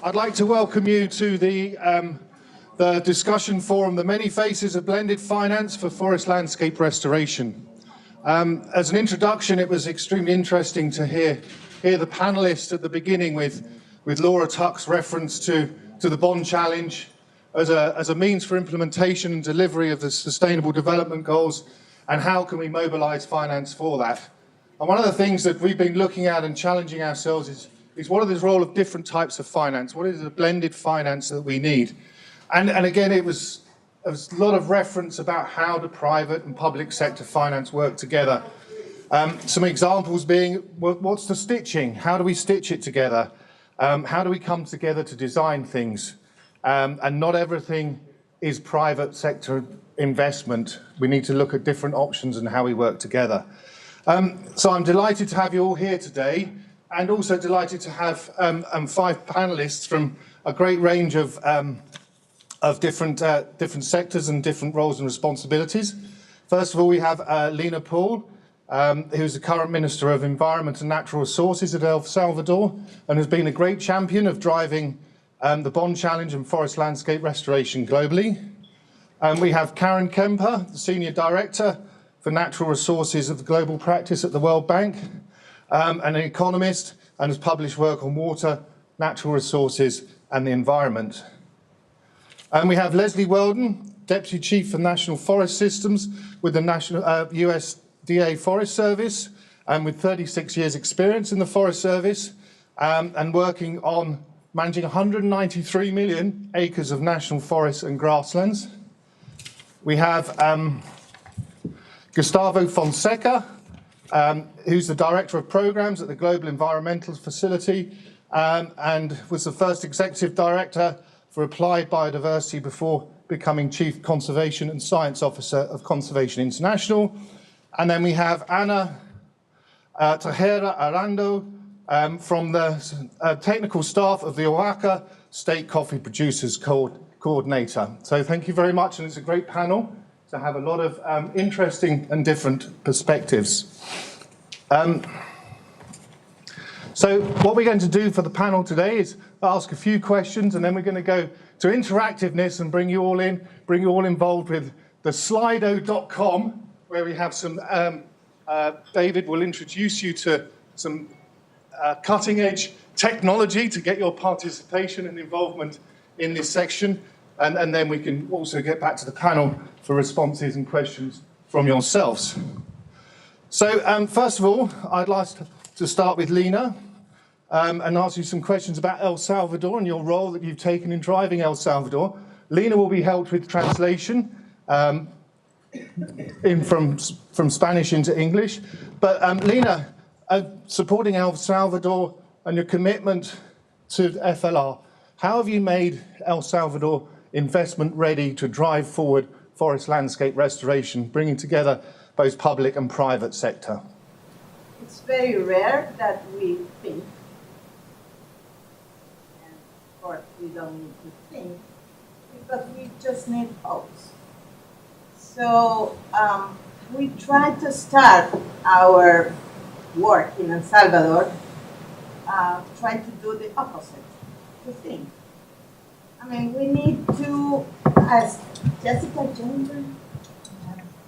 I'd like to welcome you to the discussion forum, The Many Faces of Blended Finance for Forest Landscape Restoration. As an introduction, it was extremely interesting to hear the panelists at the beginning with Laura Tuck's reference to the bond challenge as a means for implementation and delivery of the Sustainable Development Goals, and how can we mobilize finance for that. And one of the things that we've been looking at and challenging ourselves is what is the role of different types of finance? What is the blended finance that we need? And again, there was a lot of reference about how the private and public sector finance work together. Some examples being, what's the stitching? How do we stitch it together? How do we come together to design things? And not everything is private sector investment. We need to look at different options and how we work together. So I'm delighted to have you all here today, and also delighted to have 5 panelists from a great range of different sectors and different roles and responsibilities. First of all, we have Lina Pohl, who's the current Minister of Environment and Natural Resources at El Salvador, and has been a great champion of driving the bond challenge and forest landscape restoration globally. We have Karin Kemper, the Senior Director for Natural Resources of the Global Practice at the World Bank, and an economist, and has published work on water, natural resources, and the environment. And we have Leslie Weldon, Deputy Chief for National Forest Systems with the National USDA Forest Service, and with 36 years experience in the Forest Service, and working on managing 193 million acres of national forests and grasslands. We have Gustavo Fonseca, who's the Director of Programs at the Global Environmental Facility, and was the first Executive Director for Applied Biodiversity before becoming Chief Conservation and Science Officer of Conservation International. And then we have Ana Tejera Arando from the technical staff of the Oaxaca State Coffee Producers Coordinator. So thank you very much, and it's a great panel to have a lot of interesting and different perspectives. So what we're going to do for the panel today is ask a few questions, and then we're going to go to interactiveness and bring you all involved with the Slido.com, where we have some, David will introduce you to some cutting edge technology to get your participation and involvement in this section. And then we can also get back to the panel for responses and questions from yourselves. So first of all, I'd like to start with Lina and ask you some questions about El Salvador and your role that you've taken in driving El Salvador. Lina will be helped with translation from Spanish into English. But Lina, supporting El Salvador and your commitment to FLR, how have you made El Salvador investment ready to drive forward forest landscape restoration, bringing together both public and private sector? It's very rare that we think, and of course we don't need to think, because we just need hopes. So we try to start our work in El Salvador, try to do the opposite, to think. I mean, we need to, as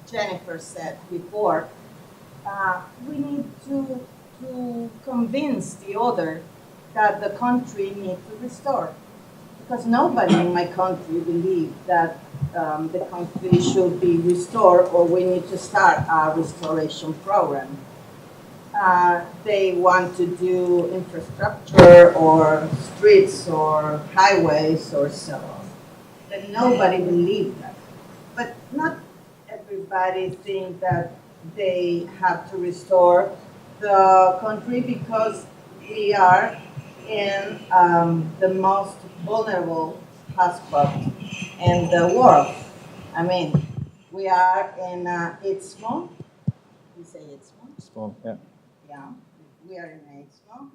Jennifer said before, we need to convince the other that the country needs to restore. Because nobody in my country believes that the country should be restored, or we need to start a restoration program. They want to do infrastructure or streets or highways or so on. But nobody believes that. But not everybody thinks that they have to restore the country, because we are in the most vulnerable hotspot in the world. I mean, we are in Istmo. You say Istmo? Istmo, yeah. Yeah, we are in Istmo.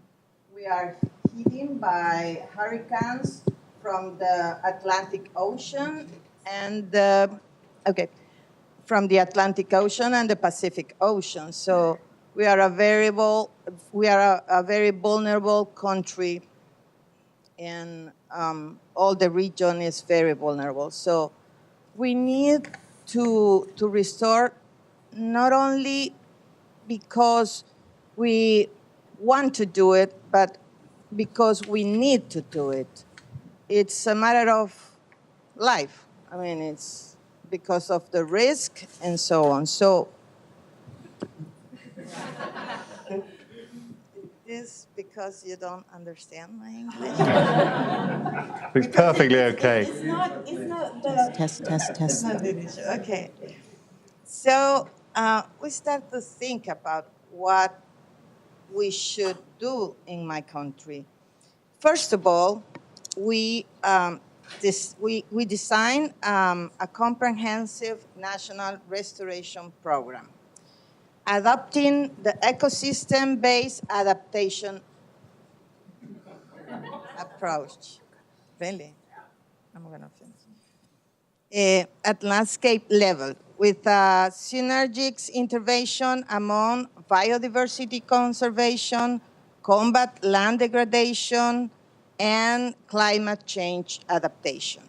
We are hit by hurricanes from the Atlantic Ocean and from the Atlantic Ocean and the Pacific Ocean. So we are a very vulnerable country and all the region is very vulnerable. So we need to restore not only because we want to do it, but because we need to do it. It's a matter of life. I mean, it's because of the risk and so on. So is because you don't understand my English? It's perfectly okay. It's not the... Test. It's not the issue. Okay. So we start to think about what we should do in my country. First of all, we design a comprehensive national restoration program, adopting the ecosystem-based adaptation approach. Really? I'm going to finish. At landscape level, with synergic intervention among biodiversity conservation, combat land degradation, and climate change adaptation.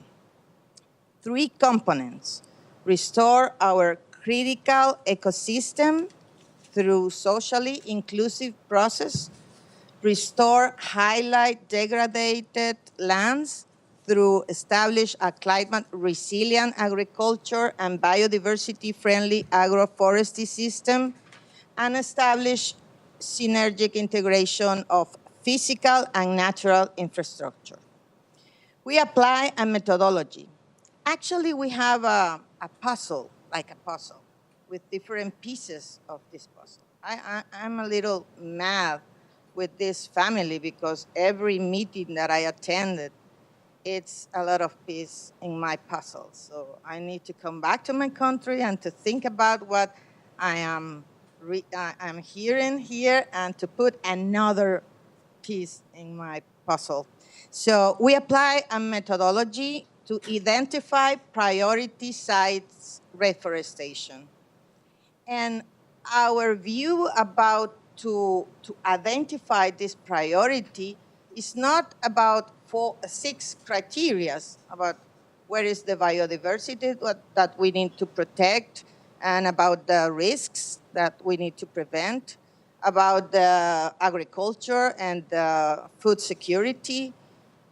3 components: restore our critical ecosystem through socially inclusive process, restore highlight degraded lands through establish a climate resilient agriculture and biodiversity friendly agroforestry system, and establish synergic integration of physical and natural infrastructure. We apply a methodology. Actually, we have a puzzle, like a puzzle, with different pieces of this puzzle. I'm a little mad with this family because every meeting that I attended, it's a lot of piece in my puzzle. So I need to come back to my country and to think about what I'm hearing here and to put another piece in my puzzle. So we apply a methodology to identify priority sites reforestation. And our view about to identify this priority is not about 6 criteria about where is the biodiversity that we need to protect and about the risks that we need to prevent, about the agriculture and the food security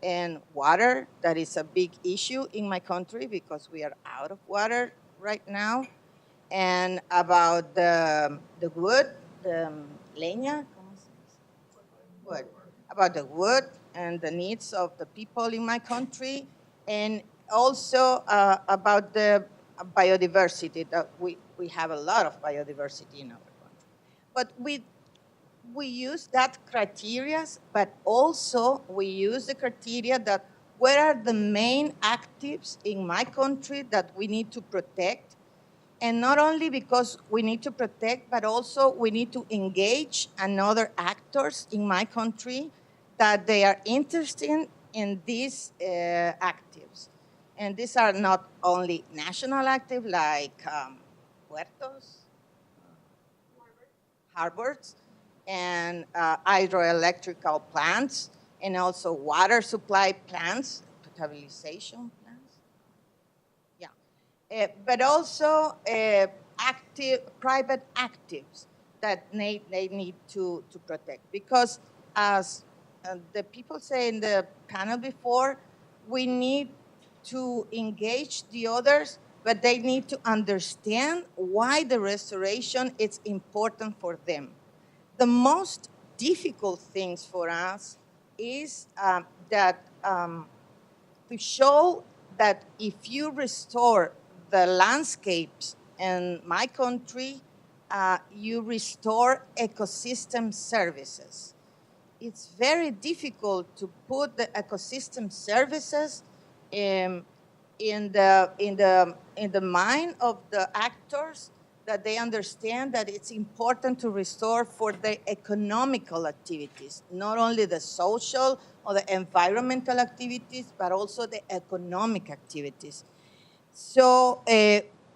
and water. That is a big issue in my country because we are out of water right now. And about the wood, the leña, wood, about the wood and the needs of the people in my country, and also about the biodiversity, that we have a lot of biodiversity in our country. But we use that criteria, but also we use the criteria that what are the main actives in my country that we need to protect. And not only because we need to protect, but also we need to engage another actors in my country that they are interested in these actives. And these are not only national active like puertos, harbors, and hydroelectrical plants, and also water supply plants, potabilization plants. But also private actives that they need to protect. Because as the people say in the panel before, we need to engage the others, but they need to understand why the restoration is important for them. The most difficult things for us is that to show that if you restore the landscapes in my country, you restore ecosystem services. It's very difficult to put the ecosystem services in the mind of the actors, that they understand that it's important to restore for the economical activities, not only the social or the environmental activities, but also the economic activities. So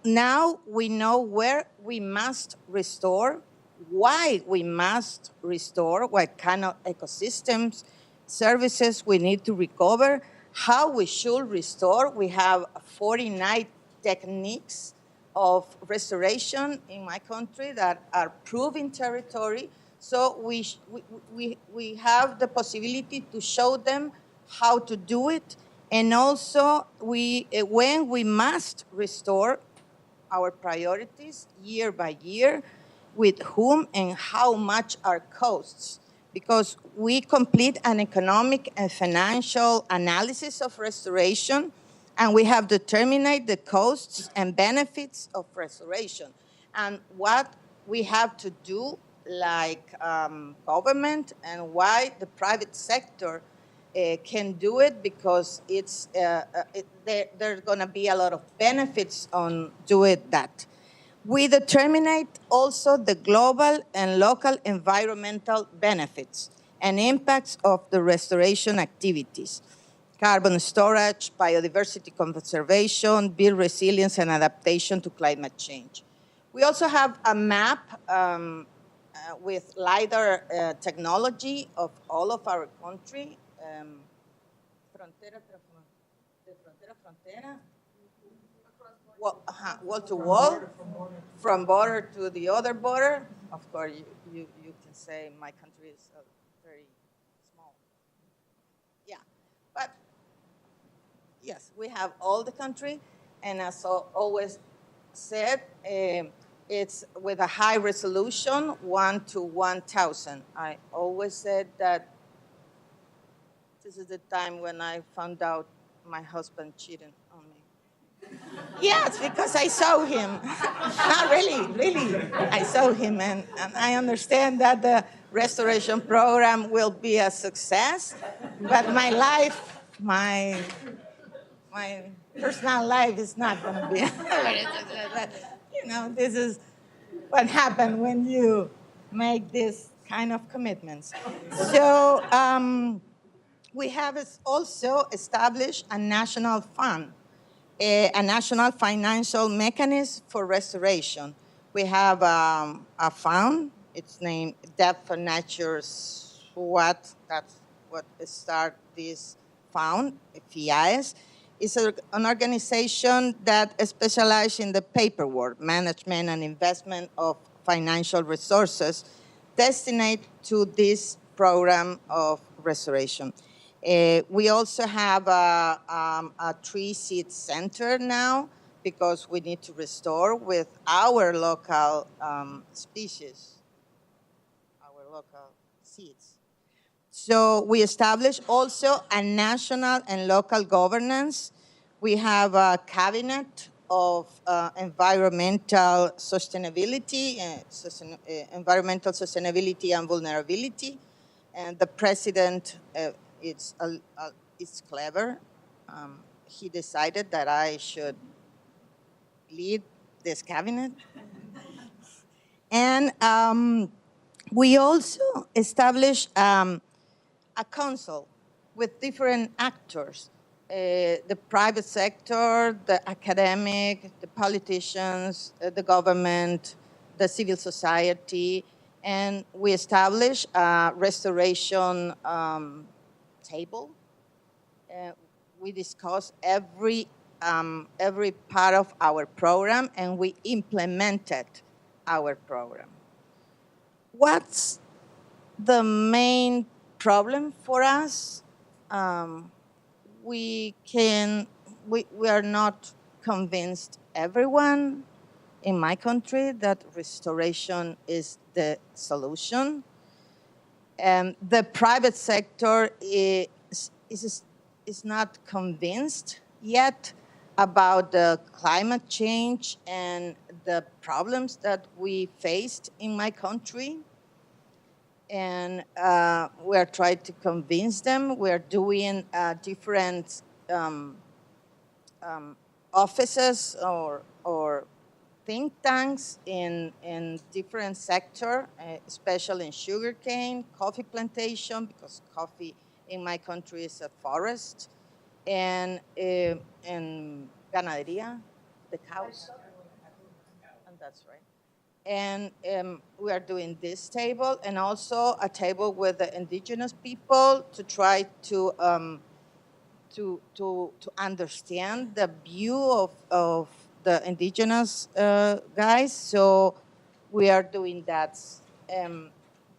now we know where we must restore, why we must restore, what kind of ecosystems services we need to recover, how we should restore. We have 49 techniques of restoration in my country that are proven territory. So we have the possibility to show them how to do it. And also, when we must restore, our priorities year by year, with whom and how much are costs. Because we complete an economic and financial analysis of restoration, and we have determined the costs and benefits of restoration. And what we have to do, like government, and why the private sector can do it, because there's going to be a lot of benefits on doing that. We determine also the global and local environmental benefits and impacts of the restoration activities: carbon storage, biodiversity conservation, build resilience and adaptation to climate change. We also have a map with LiDAR technology of all of our country. Frontera tras frontera, wall to wall, from border to the other border. Of course, you can say my country is very small. Yeah, but yes, we have all the country, and as I always said, it's with a high resolution, 1 to 1,000. I always said that this is the time when I found out my husband cheated on me. Yes, because I saw him. Not really, really. I saw him, and I understand that the restoration program will be a success, but my life, my personal life is not going to be. You know, this is what happens when you make this kind of commitments. So we have also established a national fund, a national financial mechanism for restoration. We have a fund. It's named Debt for Nature's What. That's what started this fund, FIAS. It's an organization that specializes in the paperwork, management, and investment of financial resources destined to this program of restoration. We also have a tree seed center now, because we need to restore with our local species, our local seeds. So we established also a national and local governance. We have a cabinet of environmental sustainability, environmental sustainability and vulnerability. And the president, it's clever. He decided that I should lead this cabinet. And we also established a council with different actors, the private sector, the academic, the politicians, the government, the civil society, and we established a restoration table. We discussed every part of our program, and we implemented our program. What's the main problem for us? We are not convinced everyone in my country that restoration is the solution. The private sector is not convinced yet about the climate change and the problems that we faced in my country. And we are trying to convince them. We are doing different offices or think tanks in different sectors, especially in sugarcane, coffee plantation, because coffee in my country is a forest, and ganaderia, the cows, and that's right. And we are doing this table and also a table with the indigenous people to try to understand the view of the indigenous guys. So we are doing that.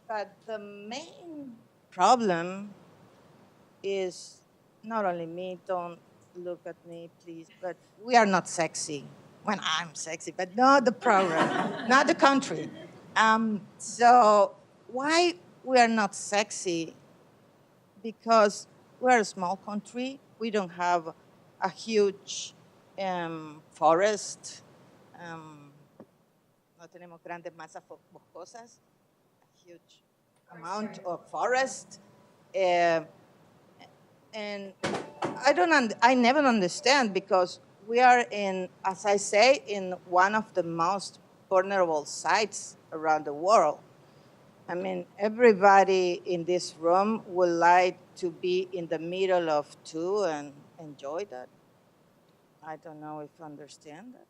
But the main problem is not only me, don't look at me, please, but we are not sexy. When I'm sexy, but not the program, not the country. So why we are not sexy? Because we're a small country. We don't have a huge forest. No tenemos grandes masas boscosas, a huge amount of forest. And I never understand because we are in, as I say, in one of the most vulnerable sites around the world. I mean, everybody in this room would like to be in the middle of two and enjoy that. I don't know if you understand that.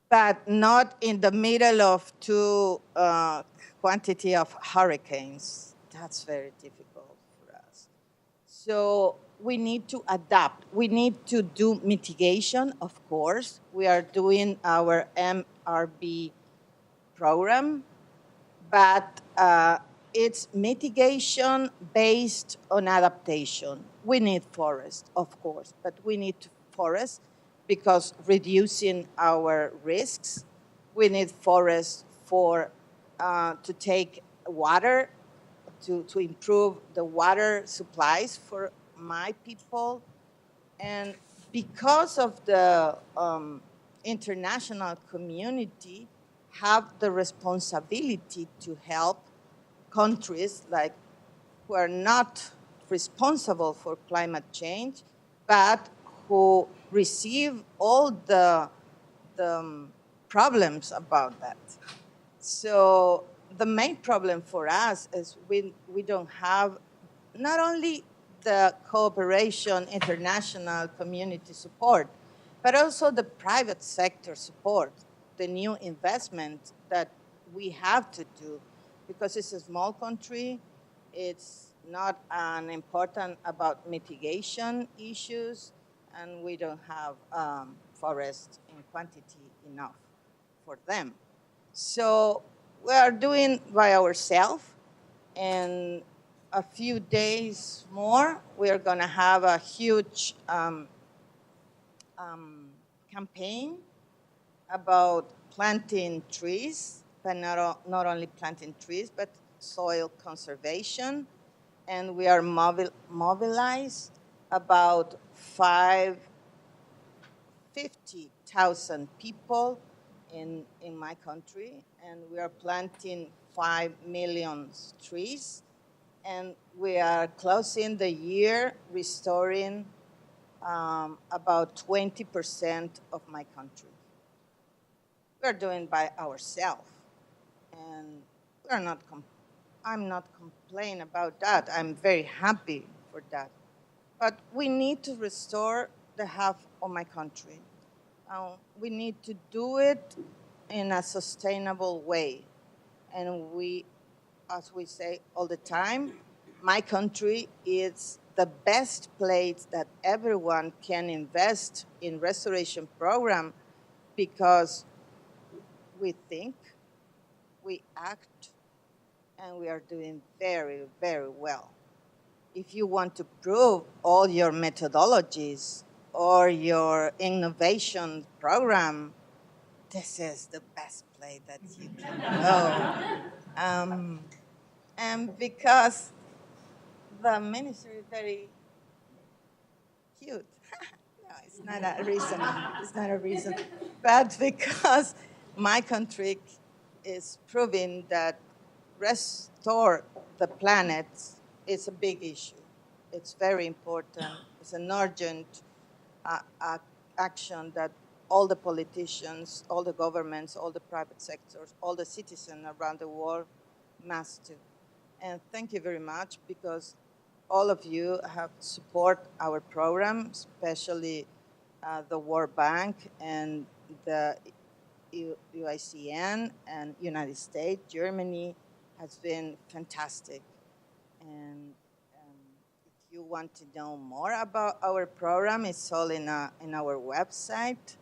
But not in the middle of two quantity of hurricanes. That's very difficult for us. So we need to adapt. We need to do mitigation, of course. We are doing our MRB program, but it's mitigation based on adaptation. We need forest, of course, but we need forest because reducing our risks. We need forest for to take water, to improve the water supplies for my people. And because of the international community have the responsibility to help countries like who are not responsible for climate change, but who receive all the problems about that. So the main problem for us is we don't have not only the cooperation, international community support, but also the private sector support, the new investment that we have to do, because it's a small country, it's not an important about mitigation issues, and we don't have forest in quantity enough for them. So we are doing by ourselves, and a few days more, we are going to have a huge campaign about planting trees, but not only planting trees, but soil conservation. And we are mobilized about 50,000 people in my country, and we are planting 5 million trees. And we are closing the year restoring about 20% of my country. We're doing by ourselves, and I'm not complaining about that. I'm very happy for that. But we need to restore the half of my country. We need to do it in a sustainable way. And we, as we say all the time, my country is the best place that everyone can invest in restoration program because we think, we act, and we are doing very, very well. If you want to prove all your methodologies or your innovation program, this is the best place that you can go. And because the ministry is very cute. No, it's not a reason. It's not a reason. But because my country is proving that restore the planet is a big issue. It's very important. It's an urgent action that all the politicians, all the governments, all the private sectors, all the citizens around the world must do. And thank you very much, because all of you have support our program, especially the World Bank and the UICN and United States, Germany has been fantastic. And if you want to know more about our program, it's all in our website.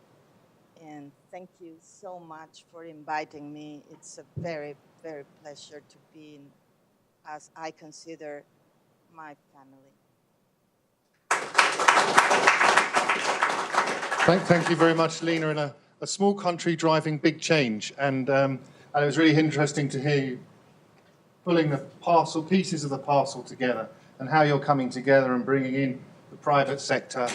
And thank you so much for inviting me. It's a very, very pleasure to be in, as I consider my family. Thank you very much, Lina, in a small country driving big change. And it was really interesting to hear you pulling the pieces of the parcel together, and how you're coming together and bringing in the private sector,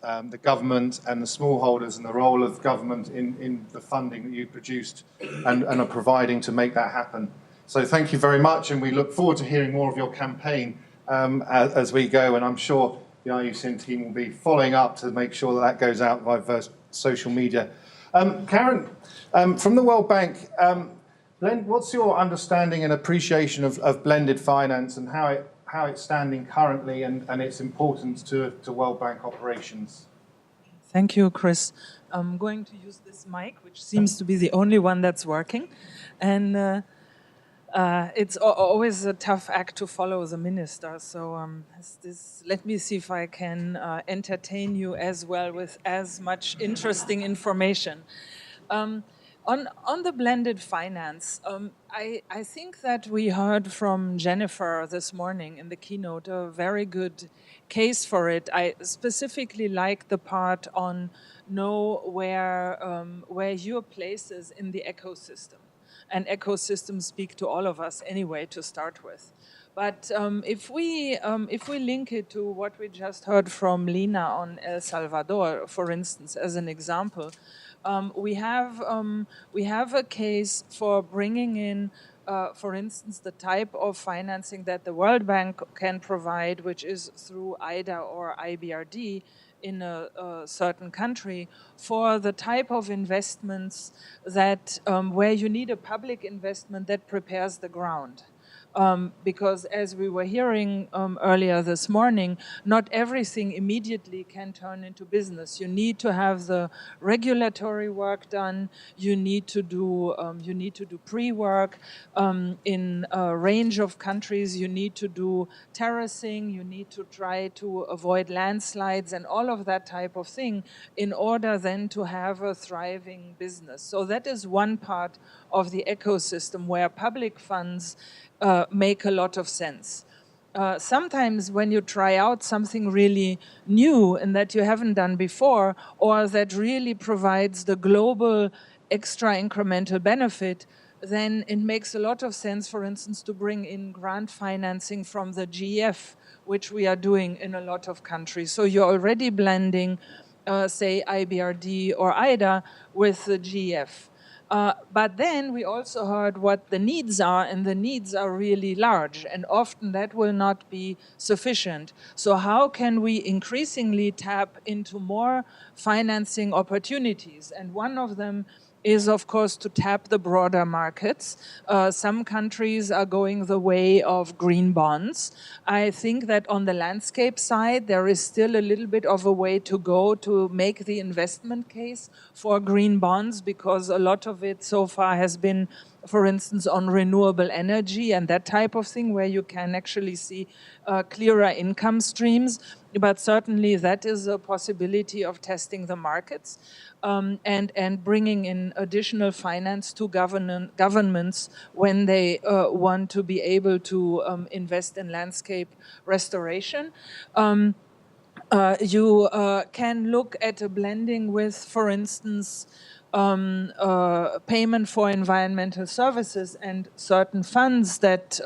the government and the smallholders, and the role of government in the funding that you produced and are providing to make that happen. So thank you very much, and we look forward to hearing more of your campaign as we go, and I'm sure the IUCN team will be following up to make sure that goes out via social media. Karin, from the World Bank, what's your understanding and appreciation of blended finance, and how it's standing currently, and its importance to World Bank operations? Thank you, Chris. I'm going to use this mic, which seems to be the only one that's working. And it's always a tough act to follow the minister. So let me see if I can entertain you as well with as much interesting information. On the blended finance, I think that we heard from Jennifer this morning in the keynote a very good case for it. I specifically like the part on know where your place is in the ecosystem. And ecosystems speak to all of us anyway to start with. But if we link it to what we just heard from Lina on El Salvador, for instance, as an example, we have a case for bringing in, for instance, the type of financing that the World Bank can provide, which is through IDA or IBRD in a certain country, for the type of investments that where you need a public investment that prepares the ground. Because as we were hearing earlier this morning, not everything immediately can turn into business. You need to have the regulatory work done. You need to do pre-work in a range of countries. You need to do terracing. You need to try to avoid landslides and all of that type of thing in order then to have a thriving business. So that is one part of the ecosystem where public funds make a lot of sense. Sometimes when you try out something really new and that you haven't done before, or that really provides the global extra incremental benefit, then it makes a lot of sense, for instance, to bring in grant financing from the GEF, which we are doing in a lot of countries. So you're already blending, say, IBRD or IDA with the GEF. But then we also heard what the needs are, and the needs are really large, and often that will not be sufficient. So how can we increasingly tap into more financing opportunities? And one of them is, of course, to tap the broader markets. Some countries are going the way of green bonds. I think that on the landscape side, there is still a little bit of a way to go to make the investment case for green bonds, because a lot of it so far has been, for instance, on renewable energy and that type of thing, where you can actually see clearer income streams. But certainly that is a possibility of testing the markets and bringing in additional finance to governments when they want to be able to invest in landscape restoration. You can look at a blending with, for instance, payment for environmental services and certain funds that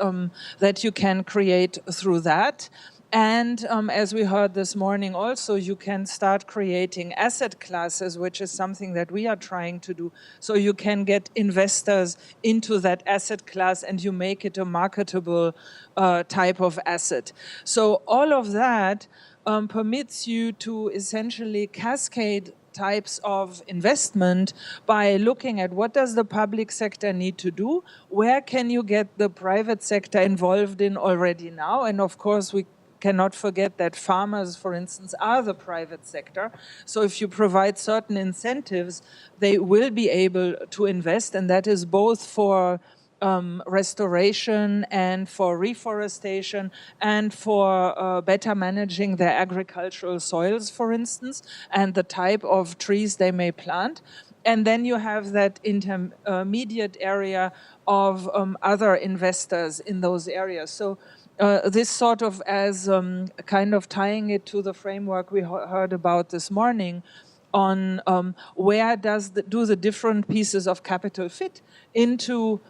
you can create through that. And as we heard this morning also, you can start creating asset classes, which is something that we are trying to do. So you can get investors into that asset class and you make it a marketable type of asset. So all of that permits you to essentially cascade types of investment by looking at what does the public sector need to do, where can you get the private sector involved in already now, and of course we cannot forget that farmers, for instance, are the private sector. So if you provide certain incentives, they will be able to invest, and that is both for restoration and for reforestation and for better managing their agricultural soils, for instance, and the type of trees they may plant. And then you have that intermediate area of other investors in those areas. So this sort of as kind of tying it to the framework we heard about this morning on where do the different pieces of capital fit into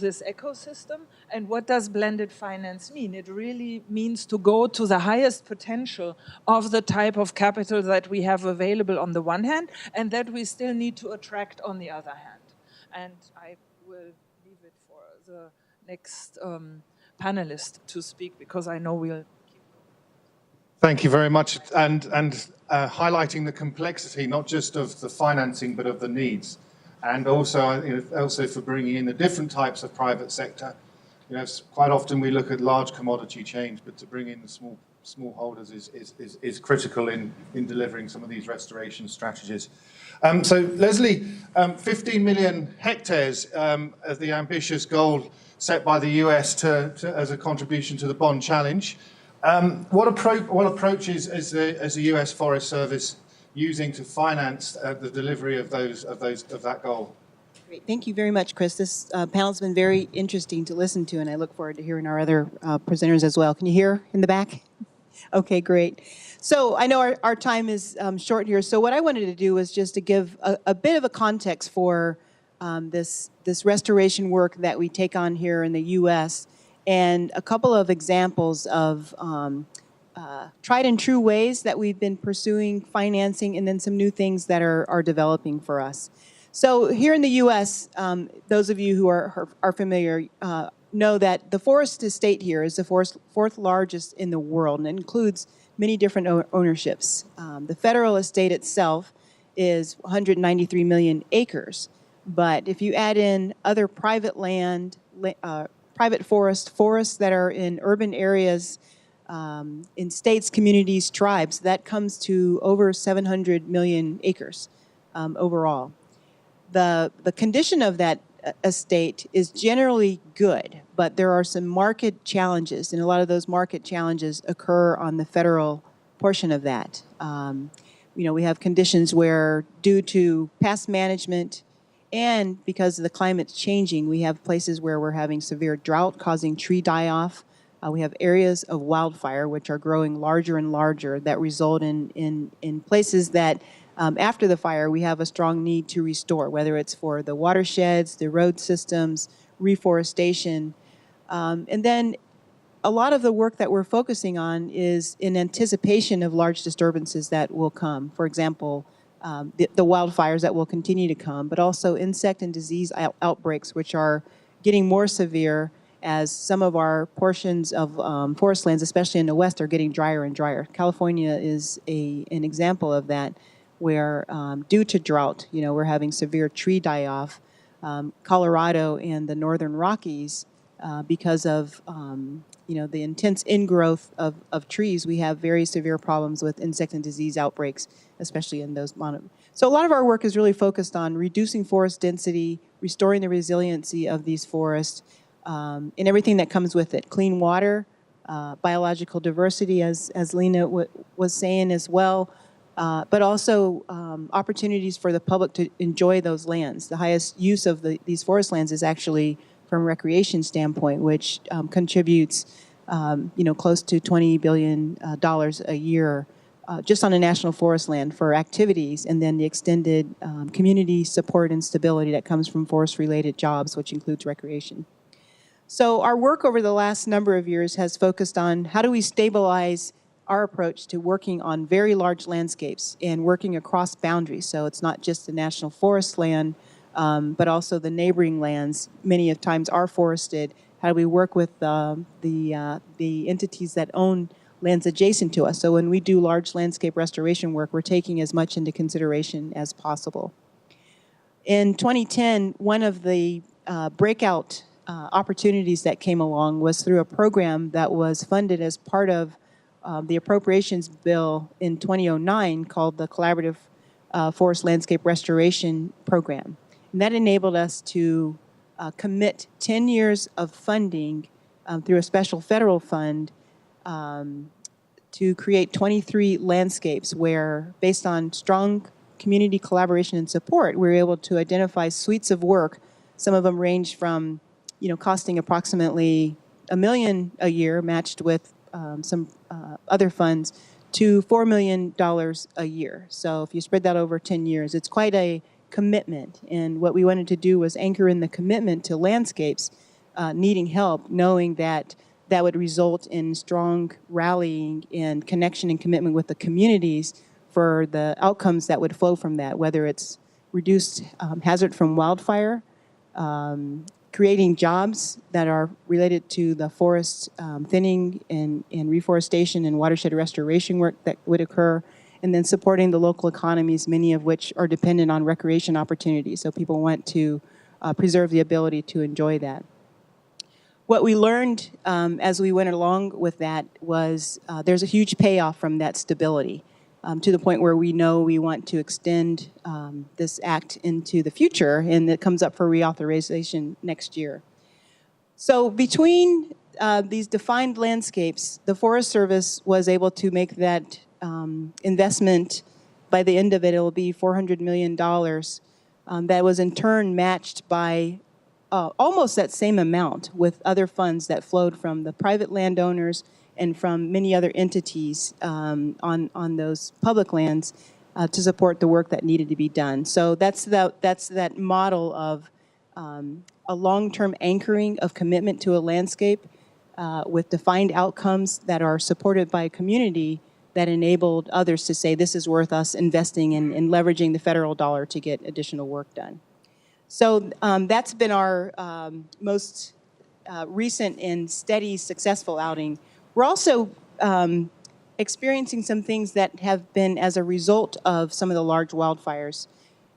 this ecosystem, and what does blended finance mean? It really means to go to the highest potential of the type of capital that we have available on the one hand, and that we still need to attract on the other hand. And I will leave it for the next panelist to speak, because I know we'll keep going. Thank you very much, and highlighting the complexity, not just of the financing, but of the needs. And also for bringing in the different types of private sector. Quite often we look at large commodity chains, but to bring in the small holders is critical in delivering some of these restoration strategies. So Leslie, 15 million hectares as the ambitious goal set by the US as a contribution to the bond challenge. What approaches is the US Forest Service using to finance the delivery of that goal? Great. Thank you very much, Chris. This panel has been very interesting to listen to, and I look forward to hearing our other presenters as well. Can you hear in the back? Okay, great. So I know our time is short here, so what I wanted to do was just to give a bit of a context for this restoration work that we take on here in the U.S., and a couple of examples of tried and true ways that we've been pursuing financing, and then some new things that are developing for us. So here in the U.S., those of you who are familiar know that the forest estate here is the fourth largest in the world, and it includes many different ownerships. The federal estate itself is 193 million acres, but if you add in other private land, private forests that are in urban areas, in states, communities, tribes, that comes to over 700 million acres overall. The condition of that estate is generally good, but there are some market challenges, and a lot of those market challenges occur on the federal portion of that. We have conditions where, due to past management and because the climate's changing, we have places where we're having severe drought causing tree die-off. We have areas of wildfire which are growing larger and larger that result in places that after the fire we have a strong need to restore, whether it's for the watersheds, the road systems, reforestation. And then a lot of the work that we're focusing on is in anticipation of large disturbances that will come. For example, the wildfires that will continue to come, but also insect and disease outbreaks which are getting more severe as some of our portions of forest lands, especially in the West, are getting drier and drier. California is an example of that, where due to drought, we're having severe tree die-off. Colorado and the Northern Rockies, because of the intense ingrowth of trees, we have very severe problems with insect and disease outbreaks, especially in those So a lot of our work is really focused on reducing forest density, restoring the resiliency of these forests, and everything that comes with it. Clean water, biological diversity, as Lina was saying as well, but also opportunities for the public to enjoy those lands. The highest use of these forest lands is actually from a recreation standpoint, which contributes close to $20 billion a year just on a national forest land for activities, and then the extended community support and stability that comes from forest-related jobs, which includes recreation. So our work over the last number of years has focused on how do we stabilize our approach to working on very large landscapes and working across boundaries. So it's not just the national forest land, but also the neighboring lands. Many of times are forested. How do we work with the entities that own lands adjacent to us? So when we do large landscape restoration work, we're taking as much into consideration as possible. In 2010, one of the breakout opportunities that came along was through a program that was funded as part of the appropriations bill in 2009 called the Collaborative Forest Landscape Restoration Program. And that enabled us to commit 10 years of funding through a special federal fund to create 23 landscapes where, based on strong community collaboration and support, we were able to identify suites of work. Some of them range from, costing approximately $1 million a year, matched with some other funds, to $4 million a year. So if you spread that over 10 years, it's quite a commitment. And what we wanted to do was anchor in the commitment to landscapes needing help, knowing that that would result in strong rallying and connection and commitment with the communities for the outcomes that would flow from that, whether it's reduced hazard from wildfire, creating jobs that are related to the forest thinning and reforestation and watershed restoration work that would occur, and then supporting the local economies, many of which are dependent on recreation opportunities. So people want to preserve the ability to enjoy that. What we learned as we went along with that was there's a huge payoff from that stability, to the point where we know we want to extend this act into the future, and it comes up for reauthorization next year. So between these defined landscapes, the Forest Service was able to make that investment. By the end of it, it will be $400 million. That was in turn matched by almost that same amount with other funds that flowed from the private landowners and from many other entities on those public lands to support the work that needed to be done. So that's that model of a long-term anchoring of commitment to a landscape with defined outcomes that are supported by a community that enabled others to say this is worth us investing in and leveraging the federal dollar to get additional work done. So that's been our most recent and steady successful outing. We're also experiencing some things that have been as a result of some of the large wildfires.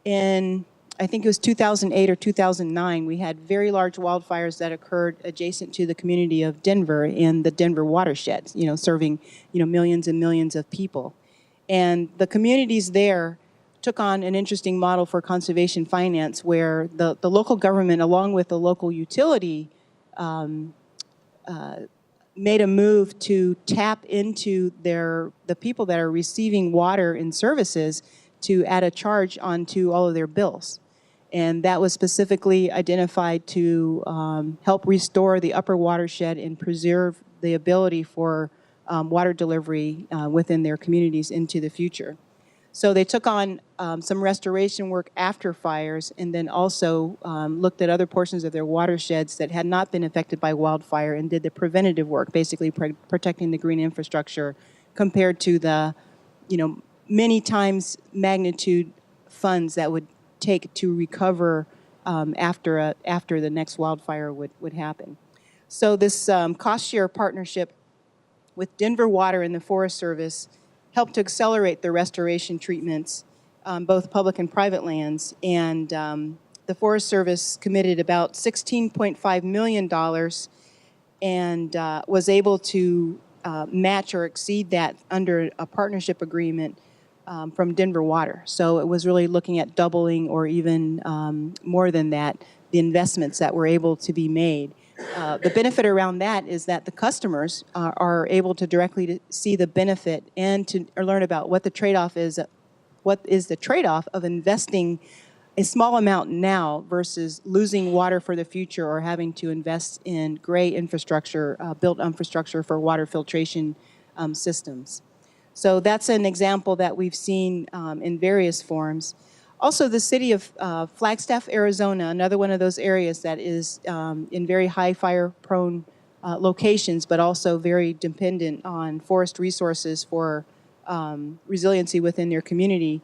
In, I think it was 2008 or 2009, we had very large wildfires that occurred adjacent to the community of Denver in the Denver watershed, serving, millions and millions of people. And the communities there took on an interesting model for conservation finance where the local government, along with the local utility, made a move to tap into the people that are receiving water and services to add a charge onto all of their bills. And that was specifically identified to help restore the upper watershed and preserve the ability for water delivery within their communities into the future. So they took on some restoration work after fires, and then also looked at other portions of their watersheds that had not been affected by wildfire and did the preventative work, basically protecting the green infrastructure compared to the, many times magnitude funds that would take to recover after the next wildfire would happen. So this cost share partnership with Denver Water and the Forest Service helped to accelerate the restoration treatments on both public and private lands. And the Forest Service committed about $16.5 million and was able to match or exceed that under a partnership agreement from Denver Water. So it was really looking at doubling or even more than that, the investments that were able to be made. The benefit around that is that the customers are able to directly see the benefit and to learn about what the trade-off is. What is the trade-off of investing a small amount now versus losing water for the future or having to invest in gray infrastructure, built infrastructure for water filtration systems. So that's an example that we've seen in various forms. Also, the city of Flagstaff, Arizona, another one of those areas that is in very high fire-prone locations, but also very dependent on forest resources for resiliency within their community,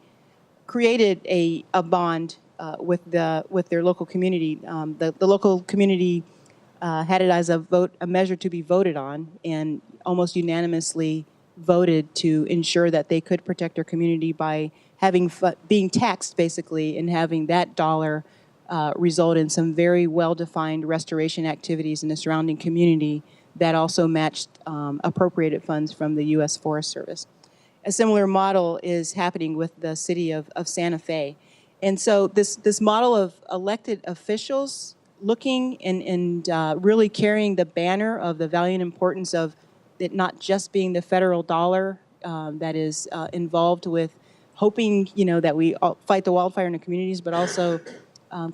created a bond with their local community. The local community had it as a measure to be voted on, and almost unanimously voted to ensure that they could protect their community by being taxed basically and having that dollar result in some very well-defined restoration activities in the surrounding community that also matched appropriated funds from the U.S. Forest Service. A similar model is happening with the city of Santa Fe. And so this model of elected officials looking and really carrying the banner of the value and importance of it not just being the federal dollar that is involved with hoping, that we fight the wildfire in the communities, but also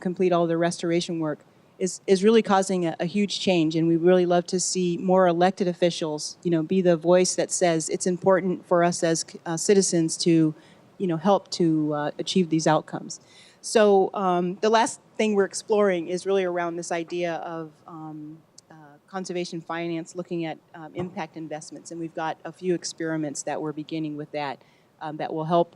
complete all the restoration work is really causing a huge change. And we really love to see more elected officials, be the voice that says it's important for us as citizens to, help to achieve these outcomes. So the last thing we're exploring is really around this idea of conservation finance, looking at impact investments. And we've got a few experiments that we're beginning with that will help.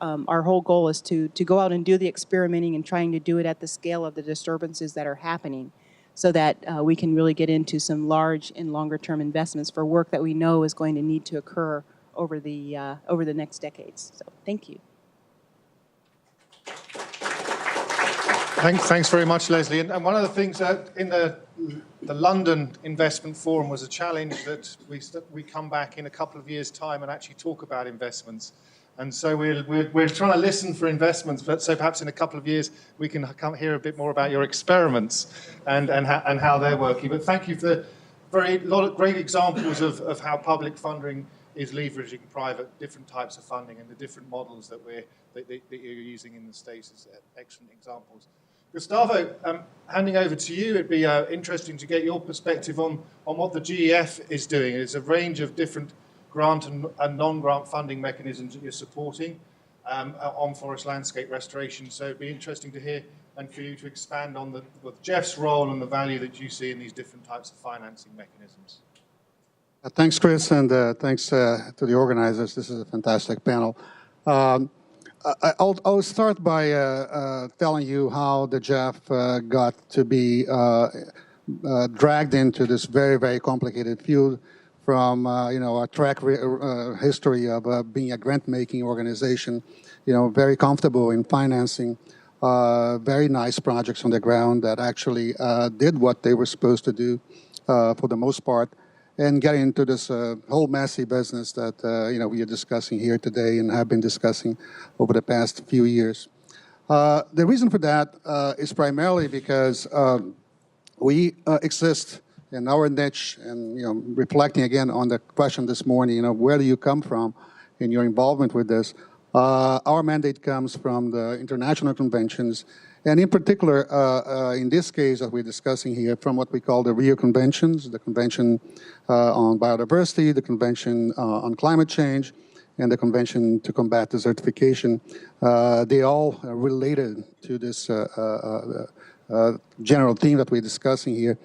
Our whole goal is to go out and do the experimenting and trying to do it at the scale of the disturbances that are happening so that we can really get into some large and longer term investments for work that we know is going to need to occur over the next decades. So thank you. Thanks very much, Leslie. And one of the things that in the London Investment Forum was a challenge that we come back in a couple of years' time and actually talk about investments. And so we're trying to listen for investments, but so perhaps in a couple of years we can come hear a bit more about your experiments and how they're working. But thank you for a lot of great examples of how public funding is leveraging different types of funding and the different models that you're using in the States as excellent examples. Gustavo, handing over to you, it'd be interesting to get your perspective on what the GEF is doing. It's a range of different grant and non-grant funding mechanisms that you're supporting on forest landscape restoration. So it'd be interesting to hear and for you to expand on Jeff's role and the value that you see in these different types of financing mechanisms. Thanks, Chris, and thanks to the organizers. This is a fantastic panel. I'll start by telling you how the GEF got to be dragged into this very, very complicated field from a track history of being a grant-making organization, very comfortable in financing very nice projects on the ground that actually did what they were supposed to do for the most part, and getting into this whole messy business that we are discussing here today and have been discussing over the past few years. The reason for that is primarily because we exist in our niche, and reflecting again on the question this morning, where do you come from in your involvement with this? Our mandate comes from the international conventions, and in particular, in this case that we're discussing here, from what we call the Rio Conventions, the Convention on Biodiversity, the Convention on Climate Change, and the Convention to Combat Desertification. They all related to this general theme that we're discussing here.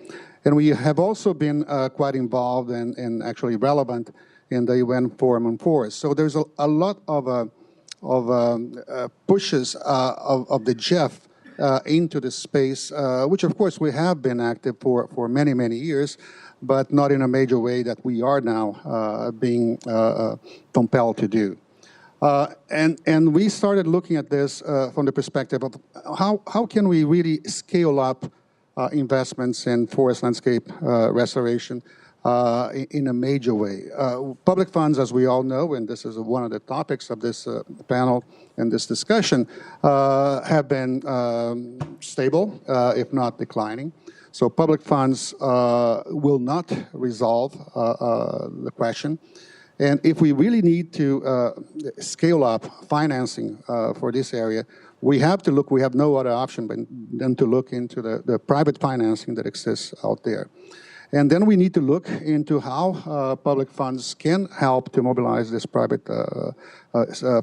And we have also been quite involved and actually relevant in the UN Forum on Forests. So there's a lot of pushes of the GEF into this space, which of course we have been active for many, many years, but not in a major way that we are now being compelled to do. And we started looking at this from the perspective of how can we really scale up investments in forest landscape restoration in a major way. Public funds, as we all know, and this is one of the topics of this panel and this discussion, have been stable, if not declining. So public funds will not resolve the question. And if we really need to scale up financing for this area, we have no other option than to look into the private financing that exists out there. And then we need to look into how public funds can help to mobilize this private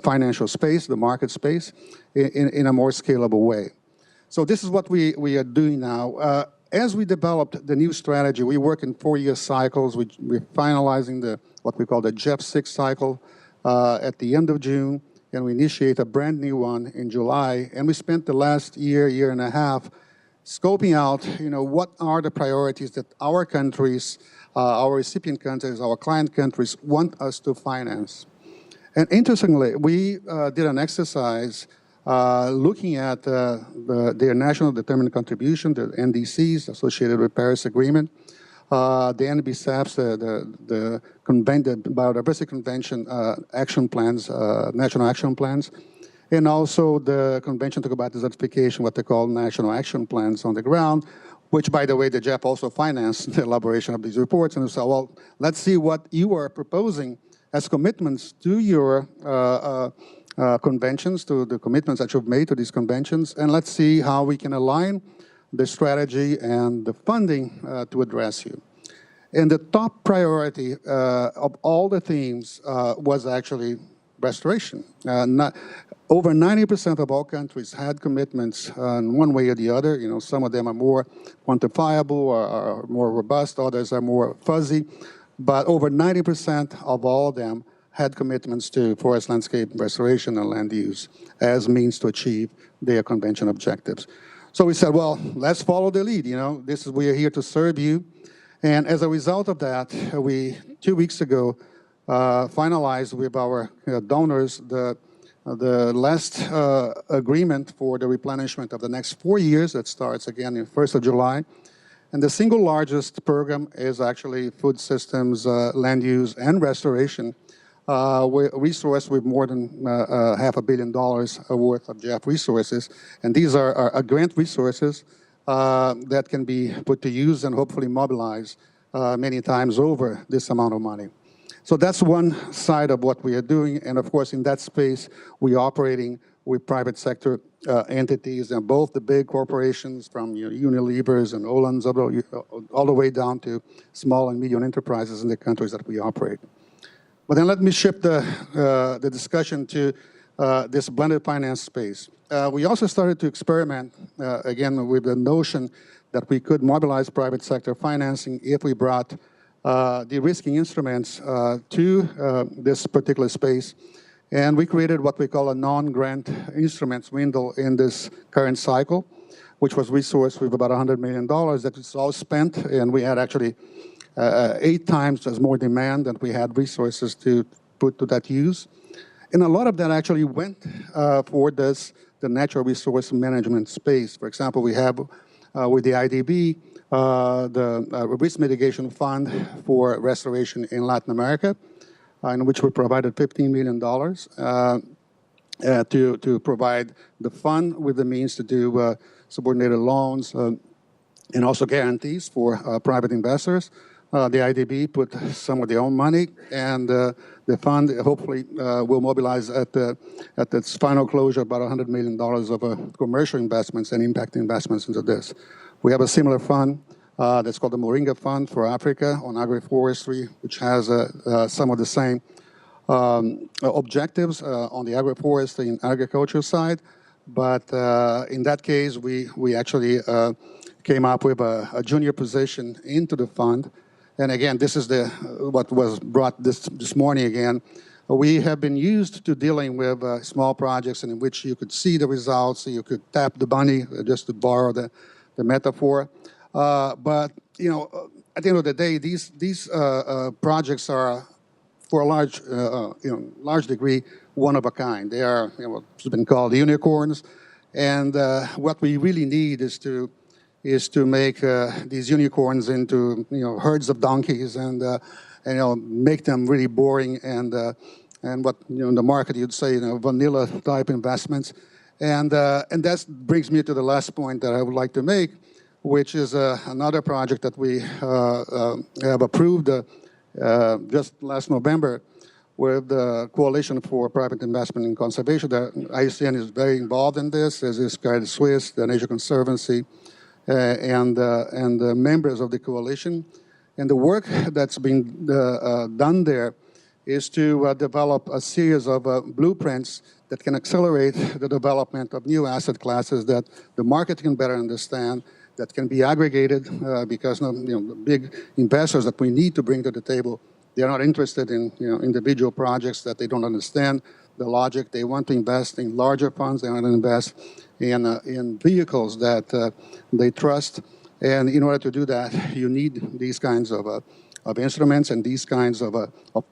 financial space, the market space, in a more scalable way. So this is what we are doing now. As we developed the new strategy, we work in 4-year cycles. We're finalizing what we call the GEF 6 cycle at the end of June, and we initiate a brand new one in July. And we spent the last year and a half scoping out, what are the priorities that our countries, our recipient countries, our client countries want us to finance. And interestingly, we did an exercise looking at their national determined contribution, the NDCs associated with Paris Agreement, the NBSAPs, the Biodiversity Convention action plans, national action plans, and also the Convention to Combat Desertification, what they call national action plans on the ground, which, by the way, the JEP also financed the elaboration of these reports. And so, well, let's see what you are proposing as commitments to your conventions, to the commitments that you've made to these conventions, and let's see how we can align the strategy and the funding to address you. And the top priority of all the themes was actually restoration. Over 90% of all countries had commitments in one way or the other. You know, some of them are more quantifiable or more robust, others are more fuzzy. But over 90% of all of them had commitments to forest landscape restoration and land use as means to achieve their convention objectives. So we said, well, let's follow the lead. You know, we are here to serve you. And as a result of that, we 2 weeks ago finalized with our donors the last agreement for the replenishment of the next 4 years that starts again in 1st of July. And the single largest program is actually food systems, land use, and restoration, resource with more than $500 million worth of JEF resources. And these are grant resources that can be put to use and hopefully mobilized many times over this amount of money. So that's one side of what we are doing. And of course, in that space, we're operating with private sector entities and both the big corporations from Unilevers and Olan's all the way down to small and medium enterprises in the countries that we operate. But then let me shift the discussion to this blended finance space. We also started to experiment, again, with the notion that we could mobilize private sector financing if we brought de-risking instruments to this particular space. And we created what we call a non-grant instruments window in this current cycle, which was resourced with about $100 million that was all spent, and we had actually 8 times as more demand than we had resources to put to that use. And a lot of that actually went for the natural resource management space. For example, we have with the IDB, the Risk Mitigation Fund for Restoration in Latin America, in which we provided $15 million to provide the fund with the means to do subordinated loans and also guarantees for private investors. The IDB put some of their own money, and the fund hopefully will mobilize at its final closure about $100 million of commercial investments and impact investments into this. We have a similar fund that's called the Moringa Fund for Africa on agroforestry, which has some of the same objectives on the agroforestry and agriculture side. But in that case, we actually came up with a junior position into the fund. And again, this is what was brought this morning again. We have been used to dealing with small projects in which you could see the results, you could tap the money, just to borrow the metaphor. But you know, at the end of the day, these projects are, for a large degree, one of a kind. They are what's been called unicorns, and what we really need is to make these unicorns into herds of donkeys and make them really boring and what in the market you'd say vanilla type investments. And that brings me to the last point that I would like to make, which is another project that we have approved just last November with the Coalition for Private Investment in Conservation. The IUCN is very involved in this, as is Credit Suisse, the Nature Conservancy, and the members of the coalition. And the work that's been done there is to develop a series of blueprints that can accelerate the development of new asset classes that the market can better understand, that can be aggregated because the big investors that we need to bring to the table, they're not interested in individual projects that they don't understand the logic. They want to invest in larger funds. They want to invest in vehicles that they trust. And in order to do that, you need these kinds of instruments and these kinds of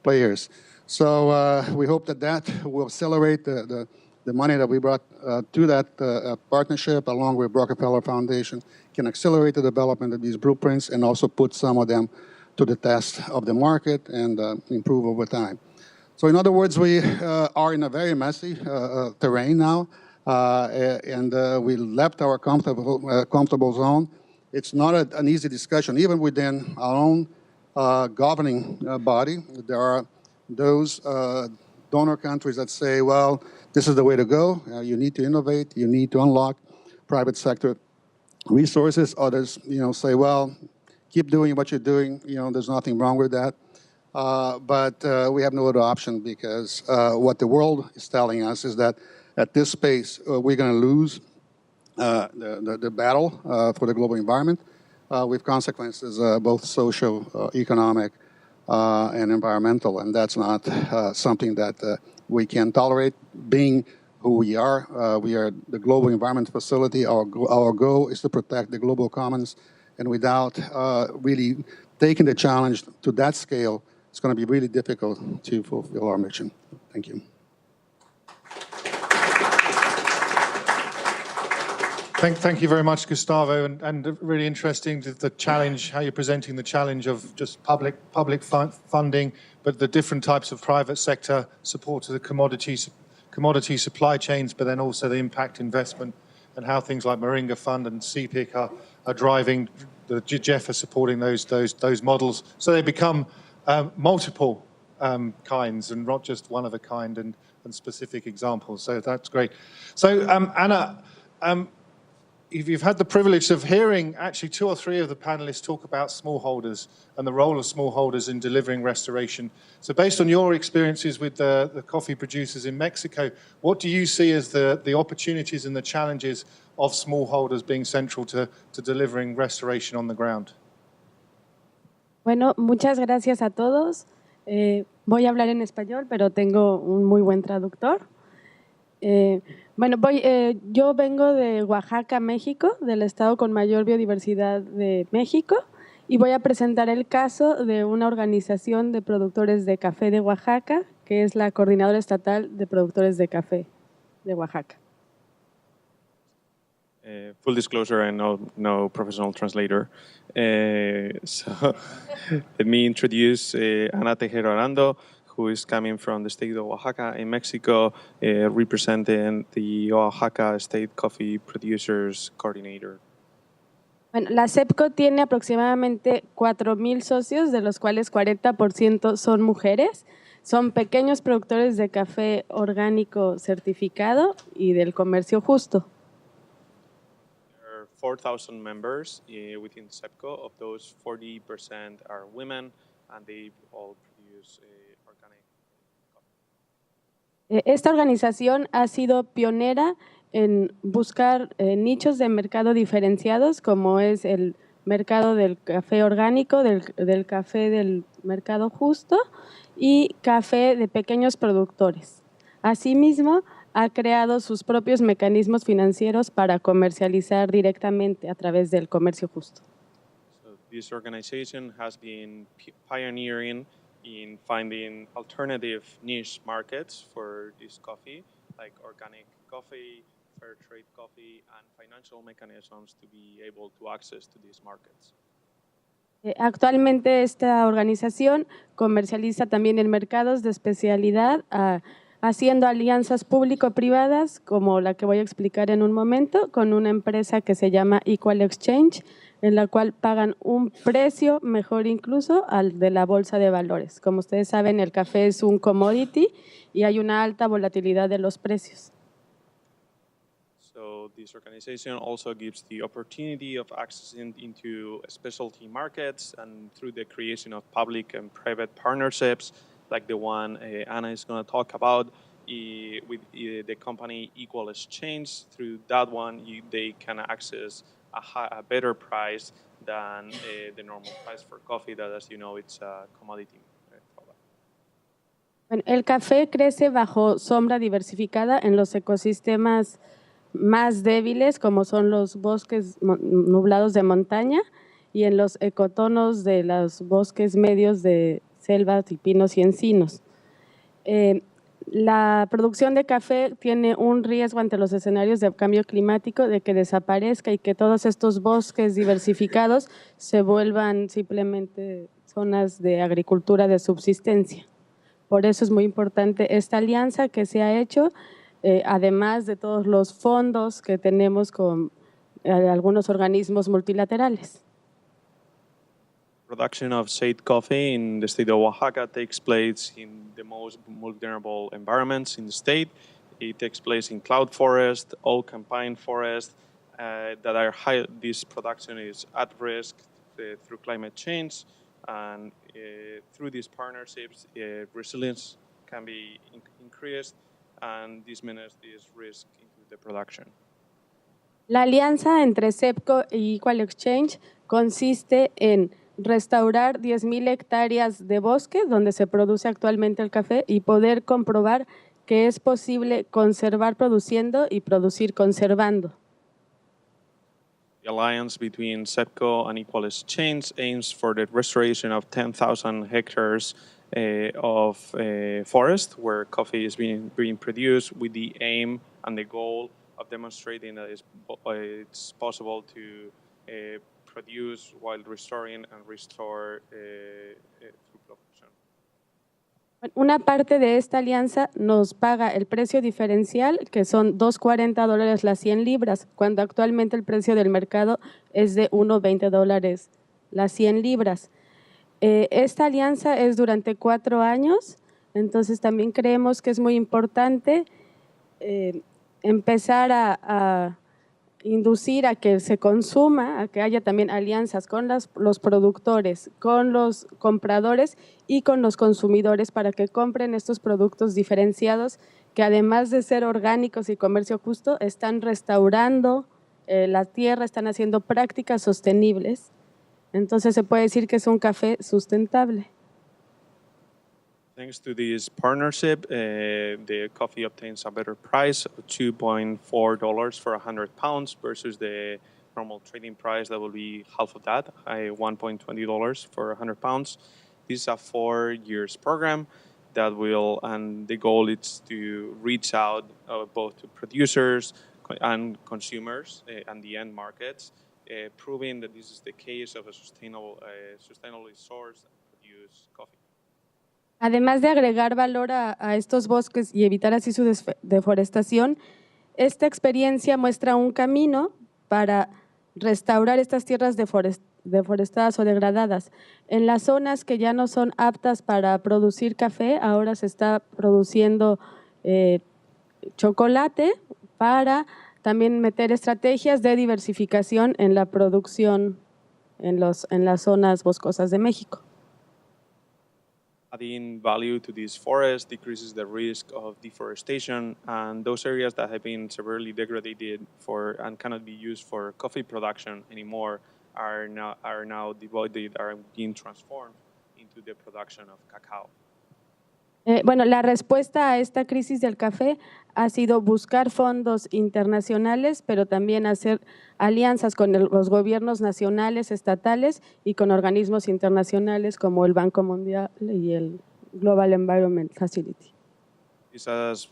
players. So we hope that will accelerate the the money that we brought to that partnership, along with Rockefeller Foundation, can accelerate the development of these blueprints and also put some of them to the test of the market and improve over time. So in other words, we are in a very messy terrain now, and we left our comfortable zone. It's not an easy discussion, even within our own governing body. There are those donor countries that say, well, this is the way to go. You need to innovate. You need to unlock private sector resources. Others, say, well, keep doing what you're doing. There's nothing wrong with that. But we have no other option because what the world is telling us is that at this space, we're going to lose the battle for the global environment with consequences both social, economic, and environmental. And that's not something that we can tolerate. Being who we are the Global Environment Facility. Our goal is to protect the global commons. And without really taking the challenge to that scale, it's going to be really difficult to fulfill our mission. Thank you. Thank you very much, Gustavo, and really interesting the challenge, how you're presenting the challenge of just public funding, but the different types of private sector support to the commodity supply chains, but then also the impact investment and how things like Moringa Fund and CPIC are driving, the GEF are supporting those models. So they become multiple kinds and not just one of a kind and specific examples. So that's great. So Anna, you've had the privilege of hearing actually 2 or 3 of the panelists talk about smallholders and the role of smallholders in delivering restoration. So based on your experiences with the coffee producers in Mexico, what do you see as the opportunities and the challenges of smallholders being central to delivering restoration on the ground? Bueno, muchas gracias a todos. Voy a hablar en español, pero tengo un muy buen traductor. Yo vengo de Oaxaca, México, del estado con mayor biodiversidad de México, y voy a presentar el caso de una organización de productores de café de Oaxaca, que es la Coordinadora Estatal de Productores de Café de Oaxaca. Full disclosure, I'm no professional translator. So let me introduce Ana Tejero Arando, who is coming from the state of Oaxaca in Mexico, representing the Oaxaca State Coffee Producers Coordinator. Bueno, la CEPCO tiene aproximadamente 4,000 socios, de los cuales 40% son mujeres. Son pequeños productores de café orgánico certificado y del comercio justo. There are 4,000 members within CEPCO. Of those, 40% are women, and they all produce organic coffee. Esta organización ha sido pionera en buscar nichos de mercado diferenciados, como es el mercado del café orgánico, del café del mercado justo y café de pequeños productores. Asimismo, ha creado sus propios mecanismos financieros para comercializar directamente a través del comercio justo. So this organization has been pioneering in finding alternative niche markets for this coffee, like organic coffee, fair trade coffee, and financial mechanisms to be able to access to these markets. Actualmente esta organización comercializa también en mercados de especialidad, haciendo alianzas público-privadas, como la que voy a explicar en un momento, con una empresa que se llama Equal Exchange, en la cual pagan un precio mejor incluso al de la bolsa de valores. Como ustedes saben, el café es un commodity y hay una alta volatilidad de los precios. So this organization also gives the opportunity of accessing into specialty markets and through the creation of public and private partnerships, like the one Anna is going to talk about with the company Equal Exchange. Through that one, they can access a better price than the normal price for coffee, that, as you know, it's a commodity product. Bueno, el café crece bajo sombra diversificada en los ecosistemas más débiles, como son los bosques nublados de montaña, y en los ecotonos de los bosques medios de selvas y pinos y encinos. La producción de café tiene un riesgo ante los escenarios de cambio climático de que desaparezca y que todos estos bosques diversificados se vuelvan simplemente zonas de agricultura de subsistencia. Por eso es muy importante esta alianza que se ha hecho, además de todos los fondos que tenemos con algunos organismos multilaterales. Production of shade coffee in the state of Oaxaca takes place in the most vulnerable environments in the state. It takes place in cloud forest, oak and pine forest, that are high. This production is at risk through climate change, and through these partnerships, resilience can be increased, and this manages this risk into the production. La alianza entre SEPCO y Equal Exchange consiste en restaurar 10,000 hectáreas de bosque donde se produce actualmente el café y poder comprobar que es posible conservar produciendo y producir conservando. The alliance between SEPCO and Equal Exchange aims for the restoration of 10,000 hectares of forest where coffee is being produced, with the aim and the goal of demonstrating that it's possible to produce while restoring and restore through production. Una parte de esta alianza nos paga el precio diferencial, que son $2.40 las 100 libras, cuando actualmente el precio del mercado es de $1.20 las 100 libras. Esta alianza es durante 4 años, entonces también creemos que es muy importante empezar a inducir a que se consuma, a que haya también alianzas con los productores, con los compradores y con los consumidores para que compren estos productos diferenciados que, además de ser orgánicos y comercio justo, están restaurando la tierra, están haciendo prácticas sostenibles. Entonces se puede decir que es un café sustentable. Thanks to this partnership, the coffee obtains a better price of $2.4 for 100 pounds versus the normal trading price that will be half of that, $1.20 for 100 pounds. This is a 4-year program that will, and the goal is to reach out both to producers and consumers and the end markets, proving that this is the case of a sustainably sourced and produced coffee. Además de agregar valor a estos bosques y evitar así su deforestación, esta experiencia muestra un camino para restaurar estas tierras deforestadas o degradadas. En las zonas que ya no son aptas para producir café, ahora se está produciendo chocolate, para también meter estrategias de diversificación en la producción en las zonas boscosas de México. Adding value to these forests decreases the risk of deforestation, and those areas that have been severely degraded and cannot be used for coffee production anymore are now devoted, are being transformed into the production of cacao. Bueno, la respuesta a esta crisis del café ha sido buscar fondos internacionales, pero también hacer alianzas con los gobiernos nacionales, estatales y con organismos internacionales como el Banco Mundial y el Global Environment Facility. This has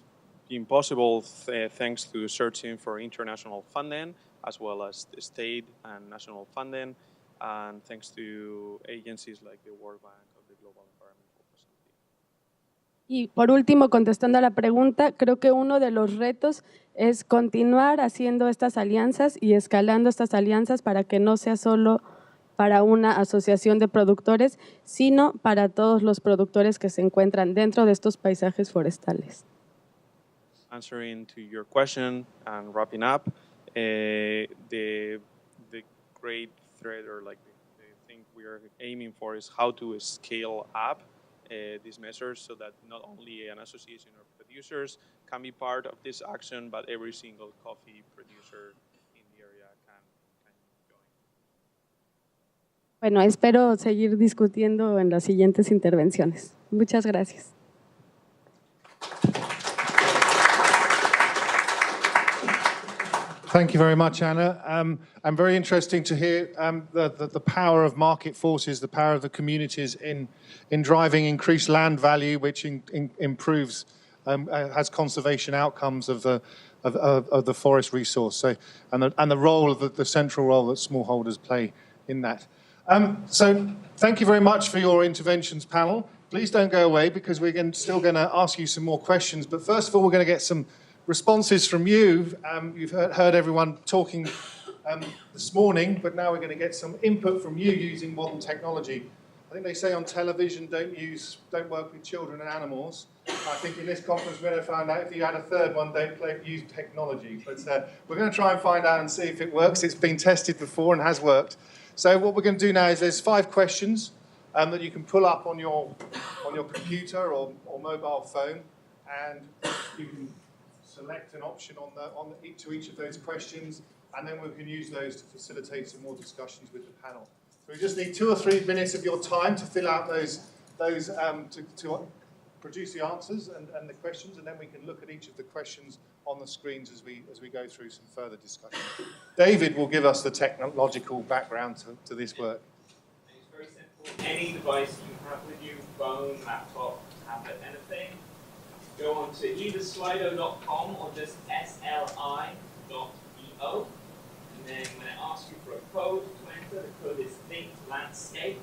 been possible thanks to searching for international funding, as well as state and national funding, and thanks to agencies like the World Bank or the Global Environmental Facility. Y por último, contestando a la pregunta, creo que uno de los retos es continuar haciendo estas alianzas y escalando estas alianzas para que no sea solo para una asociación de productores, sino para todos los productores que se encuentran dentro de estos paisajes forestales. Answering to your question and wrapping up, the great thread, or like the thing we are aiming for, is how to scale up these measures so that not only an association of producers can be part of this action, but every single coffee producer in the area can join. Bueno, espero seguir discutiendo en las siguientes intervenciones. Muchas gracias. Thank you very much, Anna. And very interesting to hear the power of market forces, the power of the communities in driving increased land value, which improves has conservation outcomes of the forest resource. So, and the role of the central role that smallholders play in that. So thank you very much for your interventions, panel. Please don't go away because we're still going to ask you some more questions. But first of all, we're going to get some responses from you. You've heard everyone talking this morning, but now we're going to get some input from you using modern technology. I think they say on television, don't work with children and animals. I think in this conference we're going to find out if you had a third one, don't use technology. But we're going to try and find out and see if it works. It's been tested before and has worked. So what we're going to do now is there's 5 questions that you can pull up on your computer or mobile phone, and you can select an option to each of those questions, and then we can use those to facilitate some more discussions with the panel. So we just need 2 or 3 minutes of your time to fill out those to produce the answers and the questions, and then we can look at each of the questions on the screens as we go through some further discussion. David will give us the technological background to this work. It's very simple. Any device you have with you, phone, laptop, tablet, anything, go on to either slido.com or just sli.eo, and then when it asks you for a code to enter, the code is think landscape,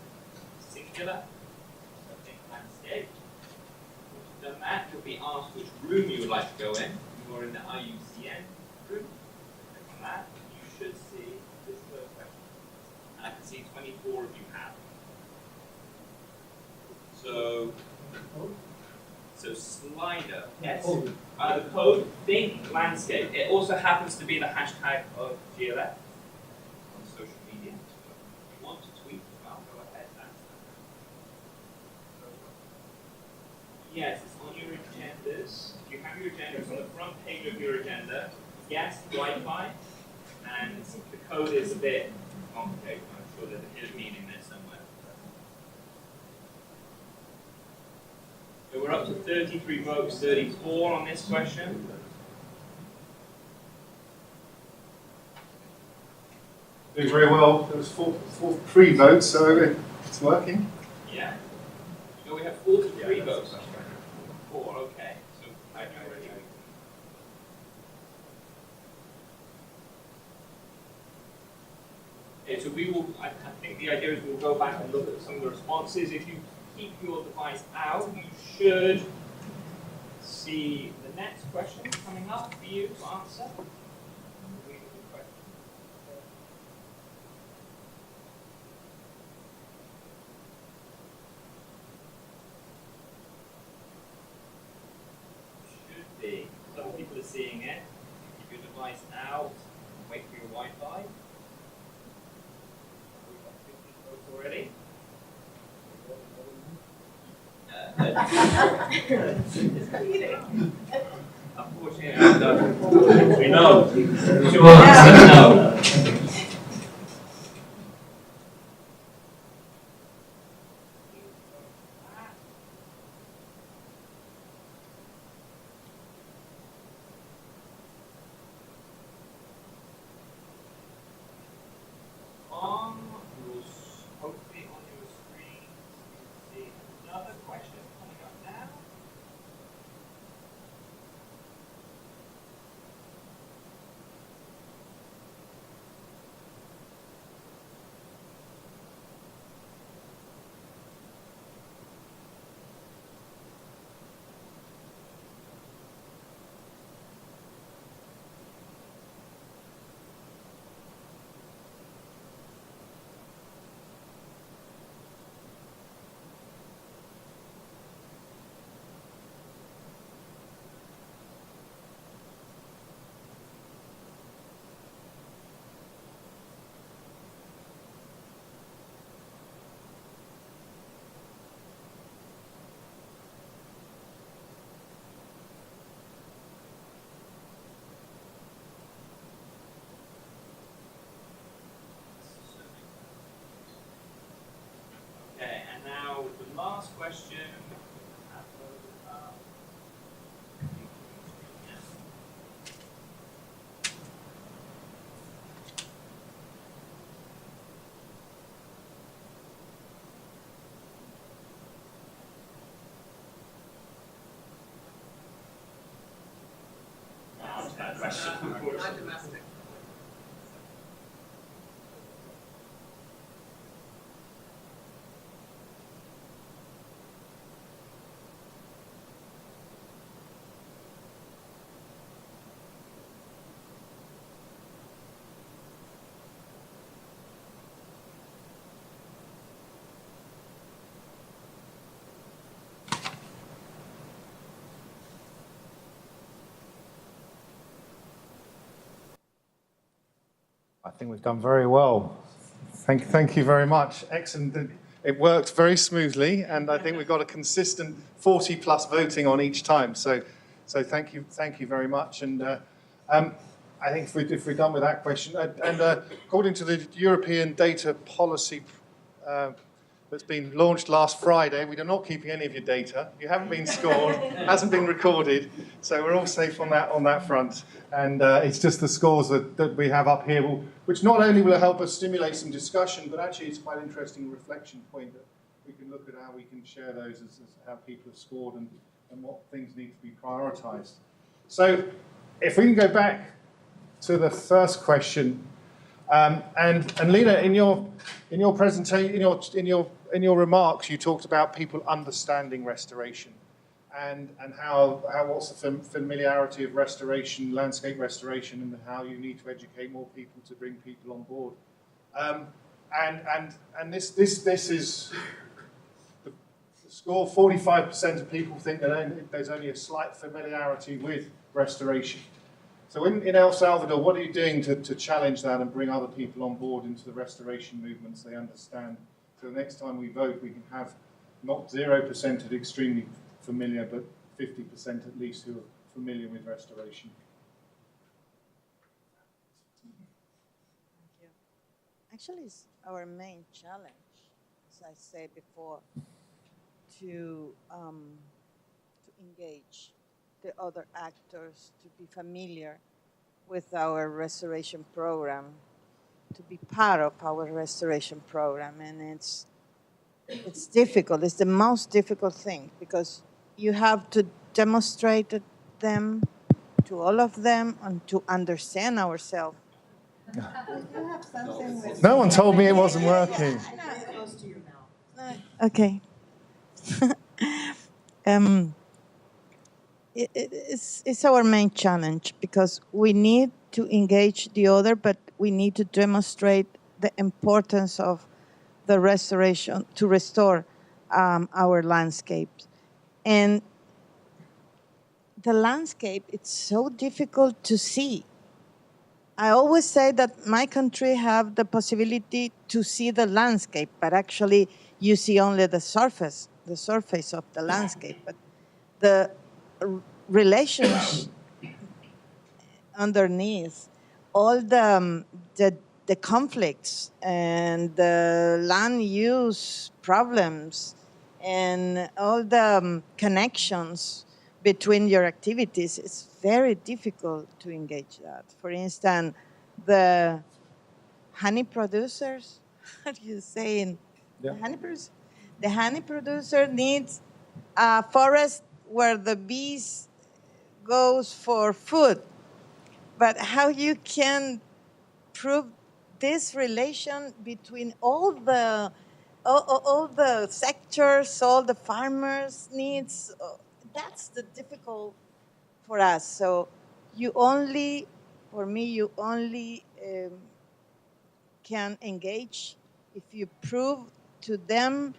singular, so think landscape. Once you've done that, you'll be asked which room you would like to go in. You are in the IUCN room. Click on that. You should see this first question. And I can see 24 of you have. So Slido, yes. The code think landscape. It also happens to be the hashtag of GLF on social media. So if you want to tweet as well, go ahead. Yes, it's on your agendas. If you have your agenda, it's on the front page of your agenda. Yes, Wi-Fi, and the code is a bit complicated. I'm sure there's a hidden meaning there somewhere. So we're up to 33 votes, 34 on this question. Doing very well. There was 3 votes, so it's working. Yeah. So we have 43 votes. 4, okay. So I know already. Okay, so we will, I think the idea is we'll go back and look at some of the responses. If you keep your device out, you should see the next question coming up for you to answer. Should be. Some people are seeing it. Keep your device out. Wait for your Wi-Fi. We've got 50 votes already. Unfortunately, no. We know. Sure, no. Hopefully on your screen, you can see another question coming up now. Okay, and now the last question. I think we've done very well. Thank you very much. Excellent. It worked very smoothly, and I think we've got a consistent 40+ voting on each time. So thank you very much. And I think if we're done with that question, and according to the European data policy that's been launched last Friday, we are not keeping any of your data. You haven't been scored, hasn't been recorded, so we're all safe on that front. And it's just the scores that we have up here, which not only will help us stimulate some discussion, but actually it's quite an interesting reflection point that we can look at how we can share those as how people have scored and what things need to be prioritised. So if we can go back to the first question, and Lina, in your presentation, in your remarks, you talked about people understanding restoration, and how what's the familiarity of restoration, landscape restoration, and how you need to educate more people to bring people on board. And this is the score. 45% of people think that there's only a slight familiarity with restoration. So in El Salvador, what are you doing to challenge that and bring other people on board into the restoration movements they understand? So the next time we vote, we can have not 0% of extremely familiar, but 50% at least who are familiar with restoration. Thank you. Actually, it's our main challenge, as I said before, to engage the other actors, to be familiar with our restoration program, to be part of our restoration program. And it's difficult. It's the most difficult thing, because you have to demonstrate them to all of them and to understand ourselves. No one told me it wasn't working. Okay. It's our main challenge, because we need to engage the other, but we need to demonstrate the importance of the restoration, to restore our landscapes. And the landscape, it's so difficult to see. I always say that my country have the possibility to see the landscape, but actually you see only the surface of the landscape. But the relations underneath, all the conflicts and the land use problems and all the connections between your activities, it's very difficult to engage that. For instance, the honey producers, how do you say in the honey producer? The honey producer needs a forest where the bees goes for food. But how you can prove this relation between all the sectors, all the farmers' needs, that's the difficult for us. So you only can engage if you prove to them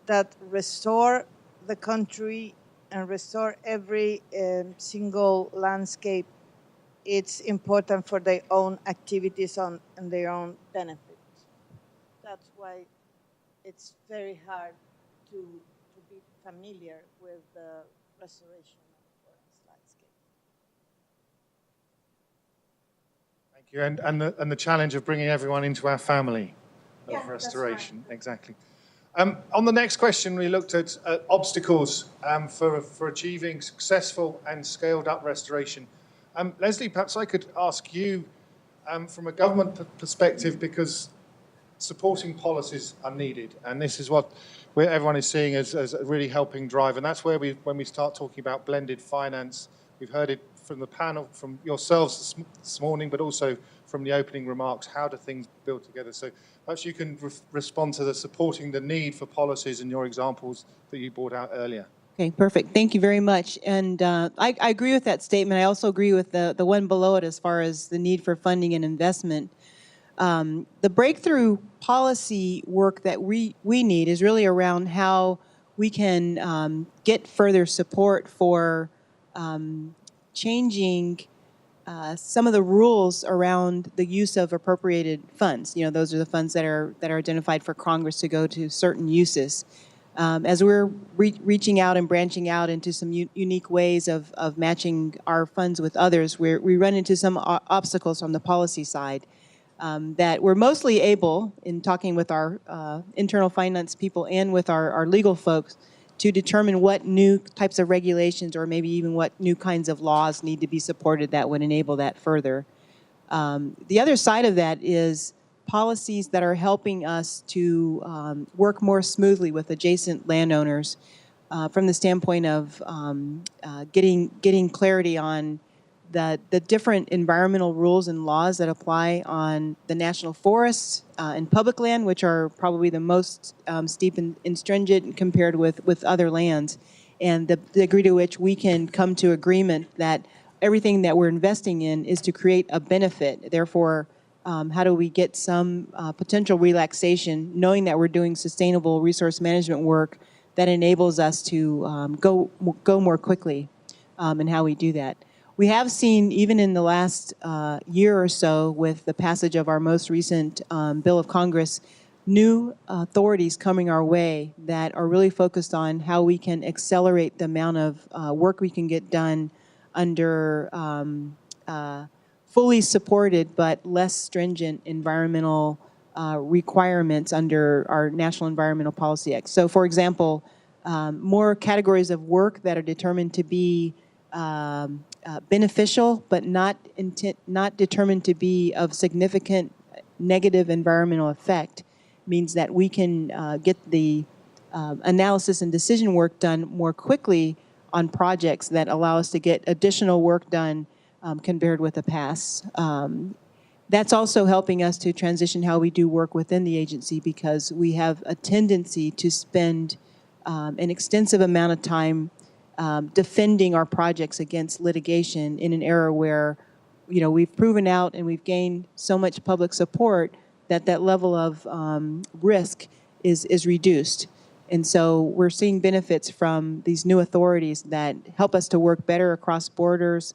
that restore the country and restore every single landscape, it's important for their own activities and their own benefits. That's why it's very hard to be familiar with the restoration of the forest landscape. Thank you. And the challenge of bringing everyone into our family of restoration. That's right. Exactly. On the next question, we looked at obstacles for achieving successful and scaled up restoration. Leslie, perhaps I could ask you from a government perspective, because supporting policies are needed, and this is what everyone is seeing as really helping drive, and that's where when we start talking about blended finance, we've heard it from the panel, from yourselves this morning, but also from the opening remarks, how do things build together? So perhaps you can respond to the supporting the need for policies in your examples that you brought out earlier. Okay, perfect. Thank you very much. And I agree with that statement. I also agree with the one below it as far as the need for funding and investment. The breakthrough policy work that we need is really around how we can get further support for changing some of the rules around the use of appropriated funds. You know, those are the funds that are identified for Congress to go to certain uses. As we're reaching out and branching out into some unique ways of matching our funds with others, we run into some obstacles from the policy side that we're mostly able, in talking with our internal finance people and with our legal folks, to determine what new types of regulations or maybe even what new kinds of laws need to be supported that would enable that further. The other side of that is policies that are helping us to work more smoothly with adjacent landowners from the standpoint of getting clarity on the different environmental rules and laws that apply on the national forests and public land, which are probably the most steep and stringent compared with other lands, and the degree to which we can come to agreement that everything that we're investing in is to create a benefit. Therefore, how do we get some potential relaxation, knowing that we're doing sustainable resource management work that enables us to go more quickly in how we do that. We have seen, even in the last year or so, with the passage of our most recent bill of Congress, new authorities coming our way that are really focused on how we can accelerate the amount of work we can get done under fully supported but less stringent environmental requirements under our National Environmental Policy Act. So, for example, more categories of work that are determined to be beneficial but not determined to be of significant negative environmental effect means that we can get the analysis and decision work done more quickly on projects that allow us to get additional work done compared with the past. That's also helping us to transition how we do work within the agency, because we have a tendency to spend an extensive amount of time defending our projects against litigation in an era where, you know, we've proven out and we've gained so much public support that that level of risk is reduced. And so we're seeing benefits from these new authorities that help us to work better across borders,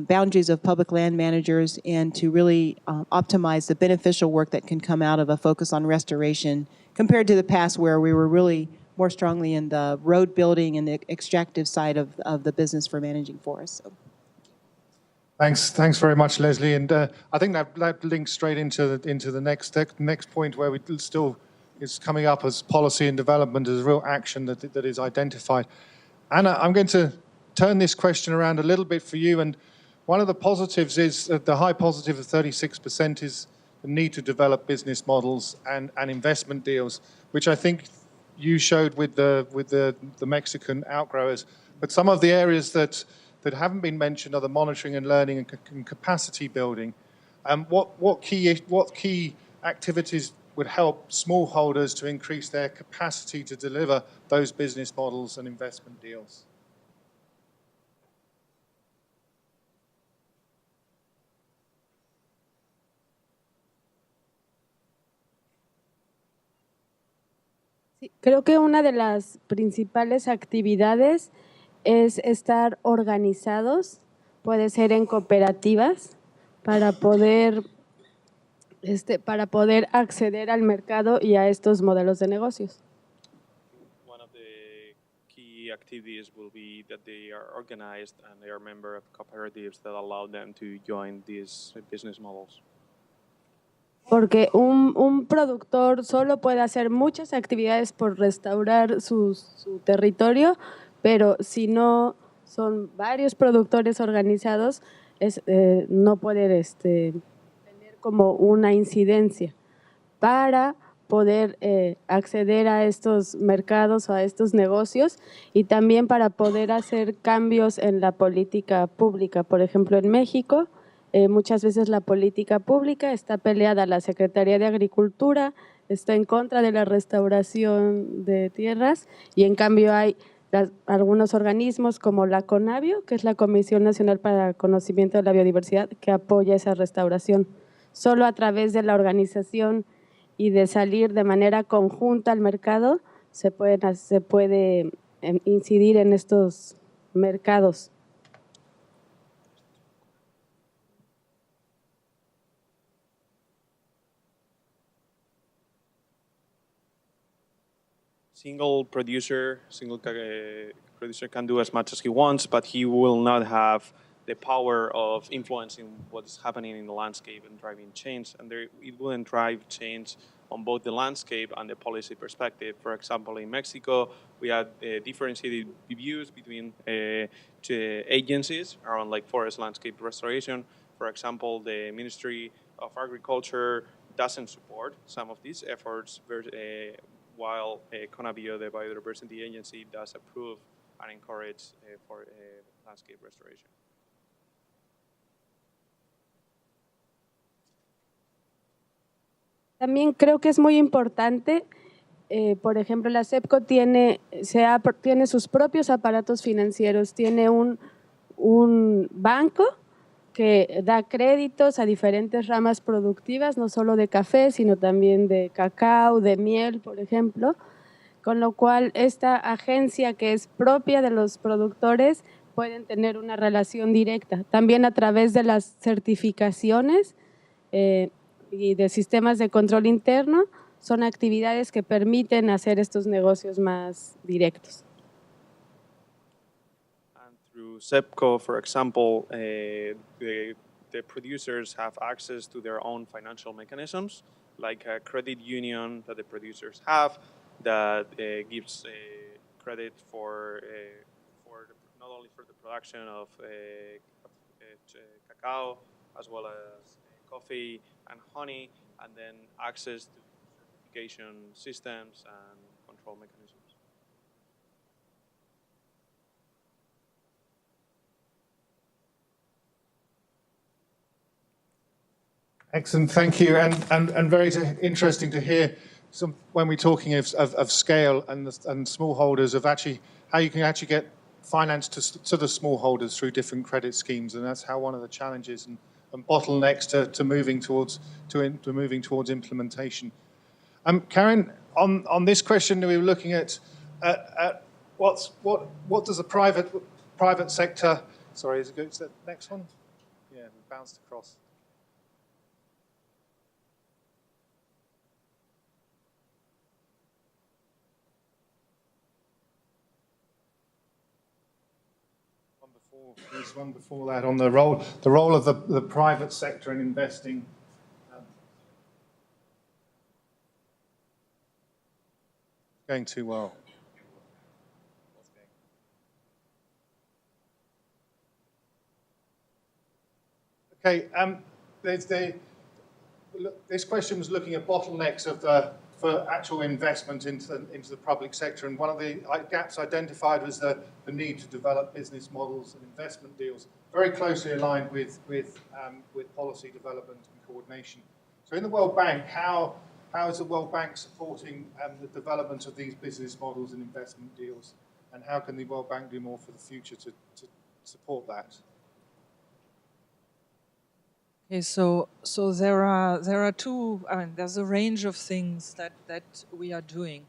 boundaries of public land managers, and to really optimize the beneficial work that can come out of a focus on restoration compared to the past, where we were really more strongly in the road building and the extractive side of the business for managing forests. So. Thanks very much, Leslie. And I think that links straight into the next point, where we still is coming up as policy and development as real action that is identified. Anna, I'm going to turn this question around a little bit for you. And one of the positives is the high positive of 36% is the need to develop business models and investment deals, which I think you showed with the Mexican outgrowers. But some of the areas that haven't been mentioned are the monitoring and learning and capacity building. What key activities would help smallholders to increase their capacity to deliver those business models and investment deals? Sí, creo que una de las principales actividades es estar organizados, puede ser en cooperativas, para poder acceder al mercado y a estos modelos de negocios. One of the key activities will be that they are organized and they are member of cooperatives that allow them to join these business models. Porque un productor solo puede hacer muchas actividades por restaurar su territorio, pero si no son varios productores organizados, no puede tener como una incidencia. Para poder acceder a estos mercados o a estos negocios y también para poder hacer cambios en la política pública. Por ejemplo, en México, muchas veces la política pública está peleada a la Secretaría de Agricultura, está en contra de la restauración de tierras y en cambio hay algunos organismos como la CONABIO, que es la Comisión Nacional para el Conocimiento de la Biodiversidad, que apoya esa restauración. Solo a través de la organización y de salir de manera conjunta al mercado se puede incidir en estos mercados. Single producer can do as much as he wants, but he will not have the power of influencing what is happening in the landscape and driving change. And it wouldn't drive change on both the landscape and the policy perspective. For example, in Mexico, we had differentiated views between agencies around like forest landscape restoration. For example, the Ministry of Agriculture doesn't support some of these efforts, while CONABIO, the Biodiversity Agency, does approve and encourage for landscape restoration. También creo que es muy importante, por ejemplo, la SEPCO tiene sus propios aparatos financieros, tiene un banco que da créditos a diferentes ramas productivas, no solo de café, sino también de cacao, de miel, por ejemplo, con lo cual esta agencia que es propia de los productores pueden tener una relación directa. También a través de las certificaciones y de sistemas de control interno, son actividades que permiten hacer estos negocios más directos. Through SEPCO, for example, the producers have access to their own financial mechanisms, like a credit union that the producers have that gives credit for not only for the production of cacao, as well as coffee and honey, and then access to certification systems and control mechanisms. Excellent, thank you, and very interesting to hear when we're talking of scale and smallholders, of actually how you can actually get finance to the smallholders through different credit schemes, and that's how one of the challenges and bottlenecks to moving towards implementation. Karin, on this question, we were looking at what does the private sector. Sorry, is the next one? Yeah, we bounced across. There's one before that on the role of the private sector in investing. Going too well. Okay, this question was looking at bottlenecks for actual investment into the public sector, and one of the gaps identified was the need to develop business models and investment deals, very closely aligned with policy development and coordination. So in the World Bank, how is the World Bank supporting the development of these business models and investment deals, and how can the World Bank do more for the future to support that? Okay, so there are two. I mean, there's a range of things that we are doing.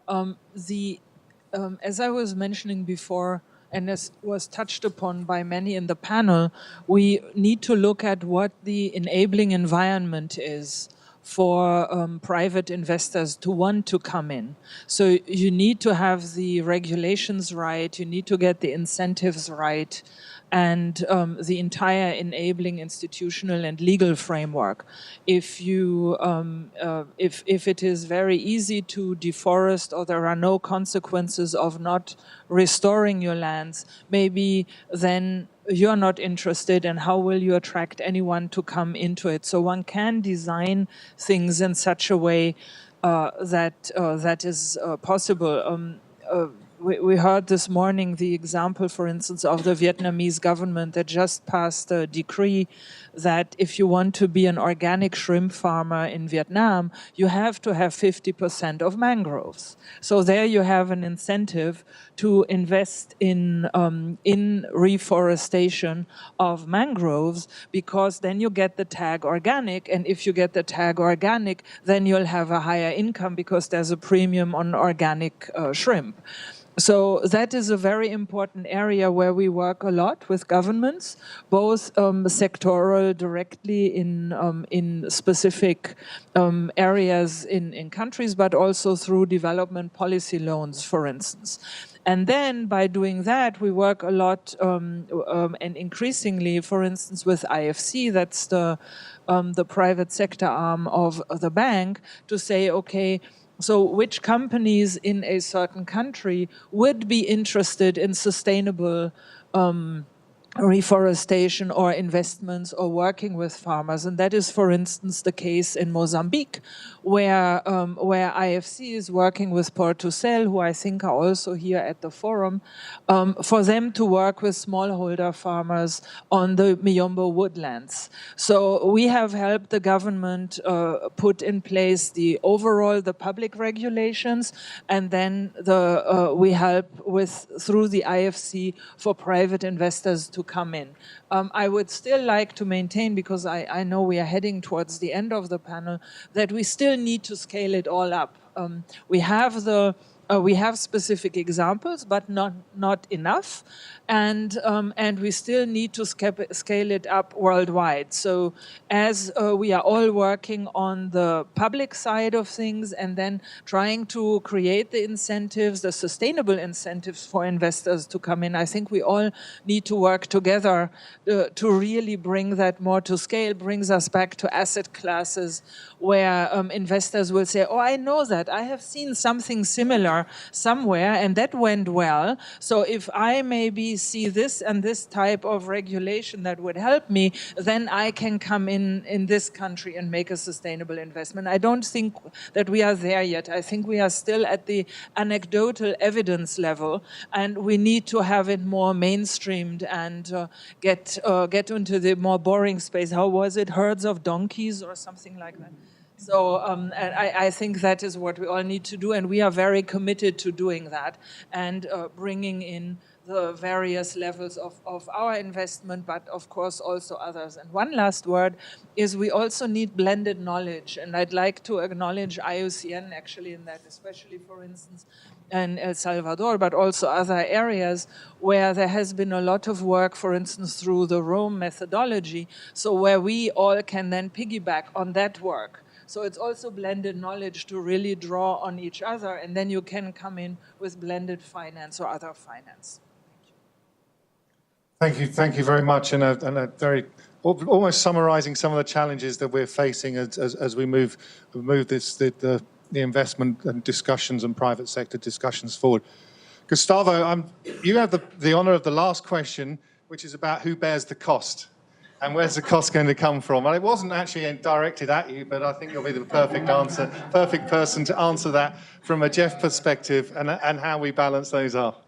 As I was mentioning before, and as was touched upon by many in the panel, we need to look at what the enabling environment is for private investors to want to come in. So you need to have the regulations right, you need to get the incentives right, and the entire enabling institutional and legal framework. If you, if it is very easy to deforest, or there are no consequences of not restoring your lands, maybe then you're not interested, and how will you attract anyone to come into it? So one can design things in such a way that is possible. We heard this morning the example, for instance, of the Vietnamese government that just passed a decree that if you want to be an organic shrimp farmer in Vietnam, you have to have 50% of mangroves. So there you have an incentive to invest in reforestation of mangroves, because then you get the tag organic, and if you get the tag organic, then you'll have a higher income because there's a premium on organic shrimp. So that is a very important area where we work a lot with governments, both sectoral directly in specific areas in countries, but also through development policy loans, for instance. And then by doing that, we work a lot and increasingly, for instance, with IFC, that's the private sector arm of the bank, to say, okay, so which companies in a certain country would be interested in sustainable reforestation or investments or working with farmers? And that is, for instance, the case in Mozambique, where IFC is working with Portucel, who I think are also here at the forum, for them to work with smallholder farmers on the Miombo woodlands. So we have helped the government put in place the public regulations, and then we help through the IFC for private investors to come in. I would still like to maintain, because I know we are heading towards the end of the panel, that we still need to scale it all up. We have specific examples, but not enough, and we still need to scale it up worldwide. So as we are all working on the public side of things and then trying to create the incentives, the sustainable incentives for investors to come in, I think we all need to work together to really bring that more to scale. Brings us back to asset classes where investors will say, oh, I know that, I have seen something similar somewhere and that went well. So if I maybe see this and this type of regulation that would help me, then I can come in this country and make a sustainable investment. I don't think that we are there yet. I think we are still at the anecdotal evidence level, and we need to have it more mainstreamed and get into the more boring space. How was it? Herds of donkeys or something like that. So I think that is what we all need to do, and we are very committed to doing that and bringing in the various levels of our investment, but of course also others. And one last word is we also need blended knowledge, and I'd like to acknowledge IUCN actually in that, especially for instance in El Salvador, but also other areas where there has been a lot of work, for instance, through the Rome methodology, so where we all can then piggyback on that work. So it's also blended knowledge to really draw on each other, and then you can come in with blended finance or other finance. Thank you very much, and a very almost summarising some of the challenges that we're facing as we move the investment and discussions and private sector discussions forward. Gustavo, you have the honour of the last question, which is about who bears the cost. And where's the cost going to come from? And it wasn't actually directed at you, but I think you'll be the perfect person to answer that from a Jeff perspective and how we balance those up.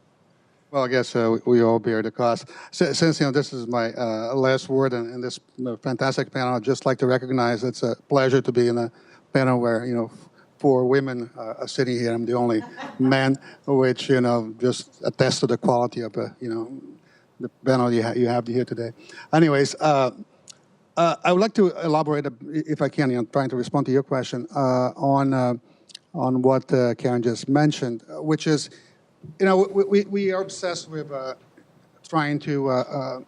Well, I guess we all bear the cost. Since this is my last word in this fantastic panel, I'd just like to recognize it's a pleasure to be in a panel where 4 women are sitting here. I'm the only man, which just attests to the quality of the panel you have here today. Anyways, I would like to elaborate, if I can, trying to respond to your question on what Karin just mentioned, which is, we are obsessed with trying to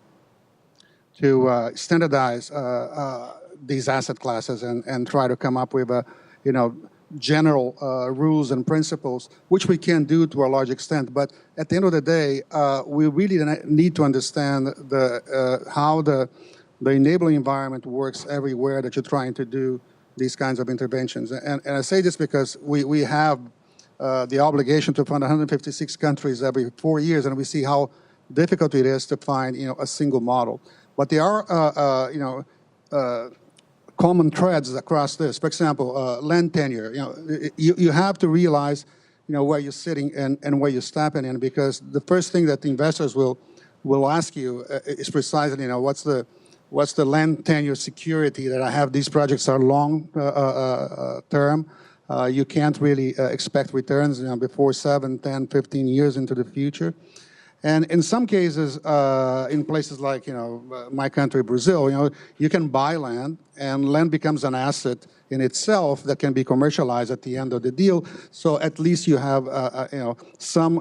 standardize these asset classes and try to come up with general rules and principles, which we can do to a large extent. But at the end of the day, we really need to understand how the enabling environment works everywhere that you're trying to do these kinds of interventions. And I say this because we have the obligation to fund 156 countries every 4 years, and we see how difficult it is to find a single model. But there are common threads across this. For example, land tenure. You have to realize, where you're sitting and where you're stepping in, because the first thing that the investors will ask you is precisely, what's the land tenure security that I have? These projects are long term. You can't really expect returns before 7, 10, 15 years into the future. And in some cases, in places like my country, Brazil, you can buy land, and land becomes an asset in itself that can be commercialized at the end of the deal. So at least you have some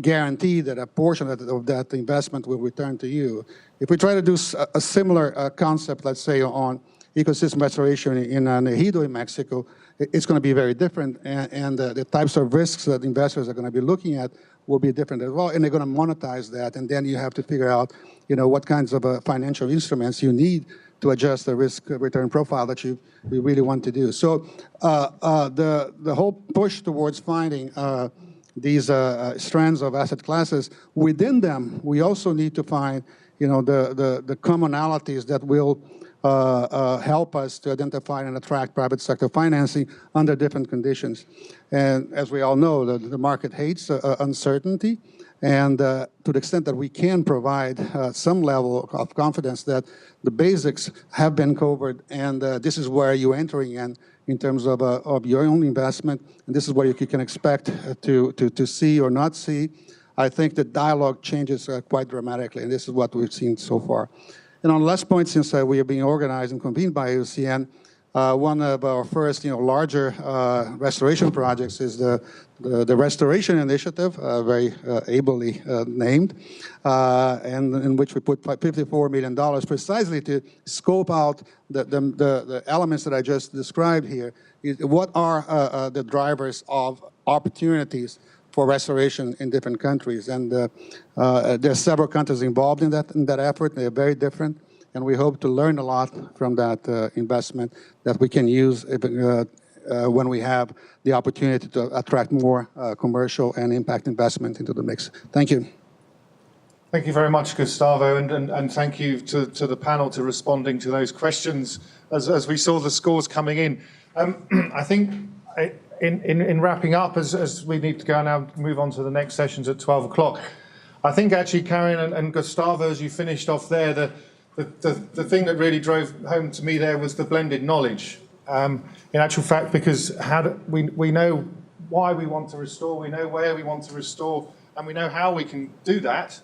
guarantee that a portion of that investment will return to you. If we try to do a similar concept, let's say on ecosystem restoration in Ejido in Mexico, it's going to be very different, and the types of risks that investors are going to be looking at will be different as well, and they're going to monetize that, and then you have to figure out, what kinds of financial instruments you need to adjust the risk-return profile that you really want to do. So the whole push towards finding these strands of asset classes, within them, we also need to find, the commonalities that will help us to identify and attract private sector financing under different conditions. And as we all know, the market hates uncertainty, and to the extent that we can provide some level of confidence that the basics have been covered, and this is where you're entering in terms of your own investment, and this is what you can expect to see or not see, I think the dialogue changes quite dramatically, and this is what we've seen so far. And on the last point, since we are being organized and convened by UCN, one of our first, larger restoration projects is the Restoration Initiative, very ably named, and in which we put $54 million precisely to scope out the elements that I just described here. What are the drivers of opportunities for restoration in different countries? And there are several countries involved in that effort. They're very different, and we hope to learn a lot from that investment that we can use when we have the opportunity to attract more commercial and impact investment into the mix. Thank you. Thank you very much, Gustavo, and thank you to the panel to responding to those questions as we saw the scores coming in. I think in wrapping up, as we need to go now, move on to the next sessions at 12 o'clock, I think actually, Karin and Gustavo, as you finished off there, the thing that really drove home to me there was the blended knowledge. In actual fact, because we know why we want to restore, we know where we want to restore, and we know how we can do that,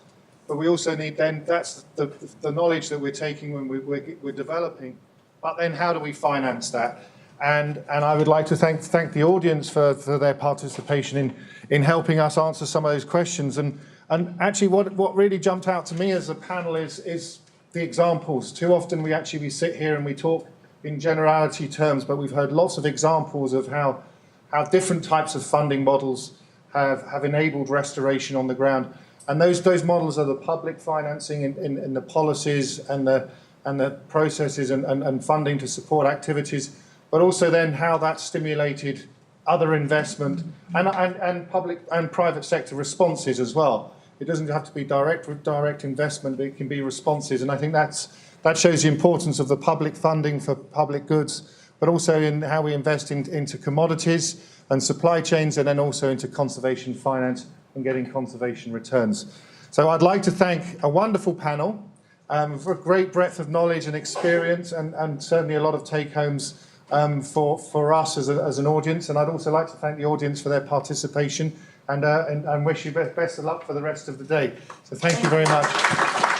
but we also need then, that's the knowledge that we're taking when we're developing, but then how do we finance that? And I would like to thank the audience for their participation in helping us answer some of those questions. And actually what really jumped out to me as a panel is the examples. Too often we sit here and we talk in generality terms, but we've heard lots of examples of how different types of funding models have enabled restoration on the ground. And those models are the public financing in the policies and the processes and funding to support activities, but also then how that stimulated other investment and public and private sector responses as well. It doesn't have to be direct investment, but it can be responses. And I think that shows the importance of the public funding for public goods, but also in how we invest into commodities and supply chains, and then also into conservation finance and getting conservation returns. So I'd like to thank a wonderful panel for a great breadth of knowledge and experience, and certainly a lot of take-homes for us as an audience. And I'd also like to thank the audience for their participation, and wish you best of luck for the rest of the day. So thank you very much.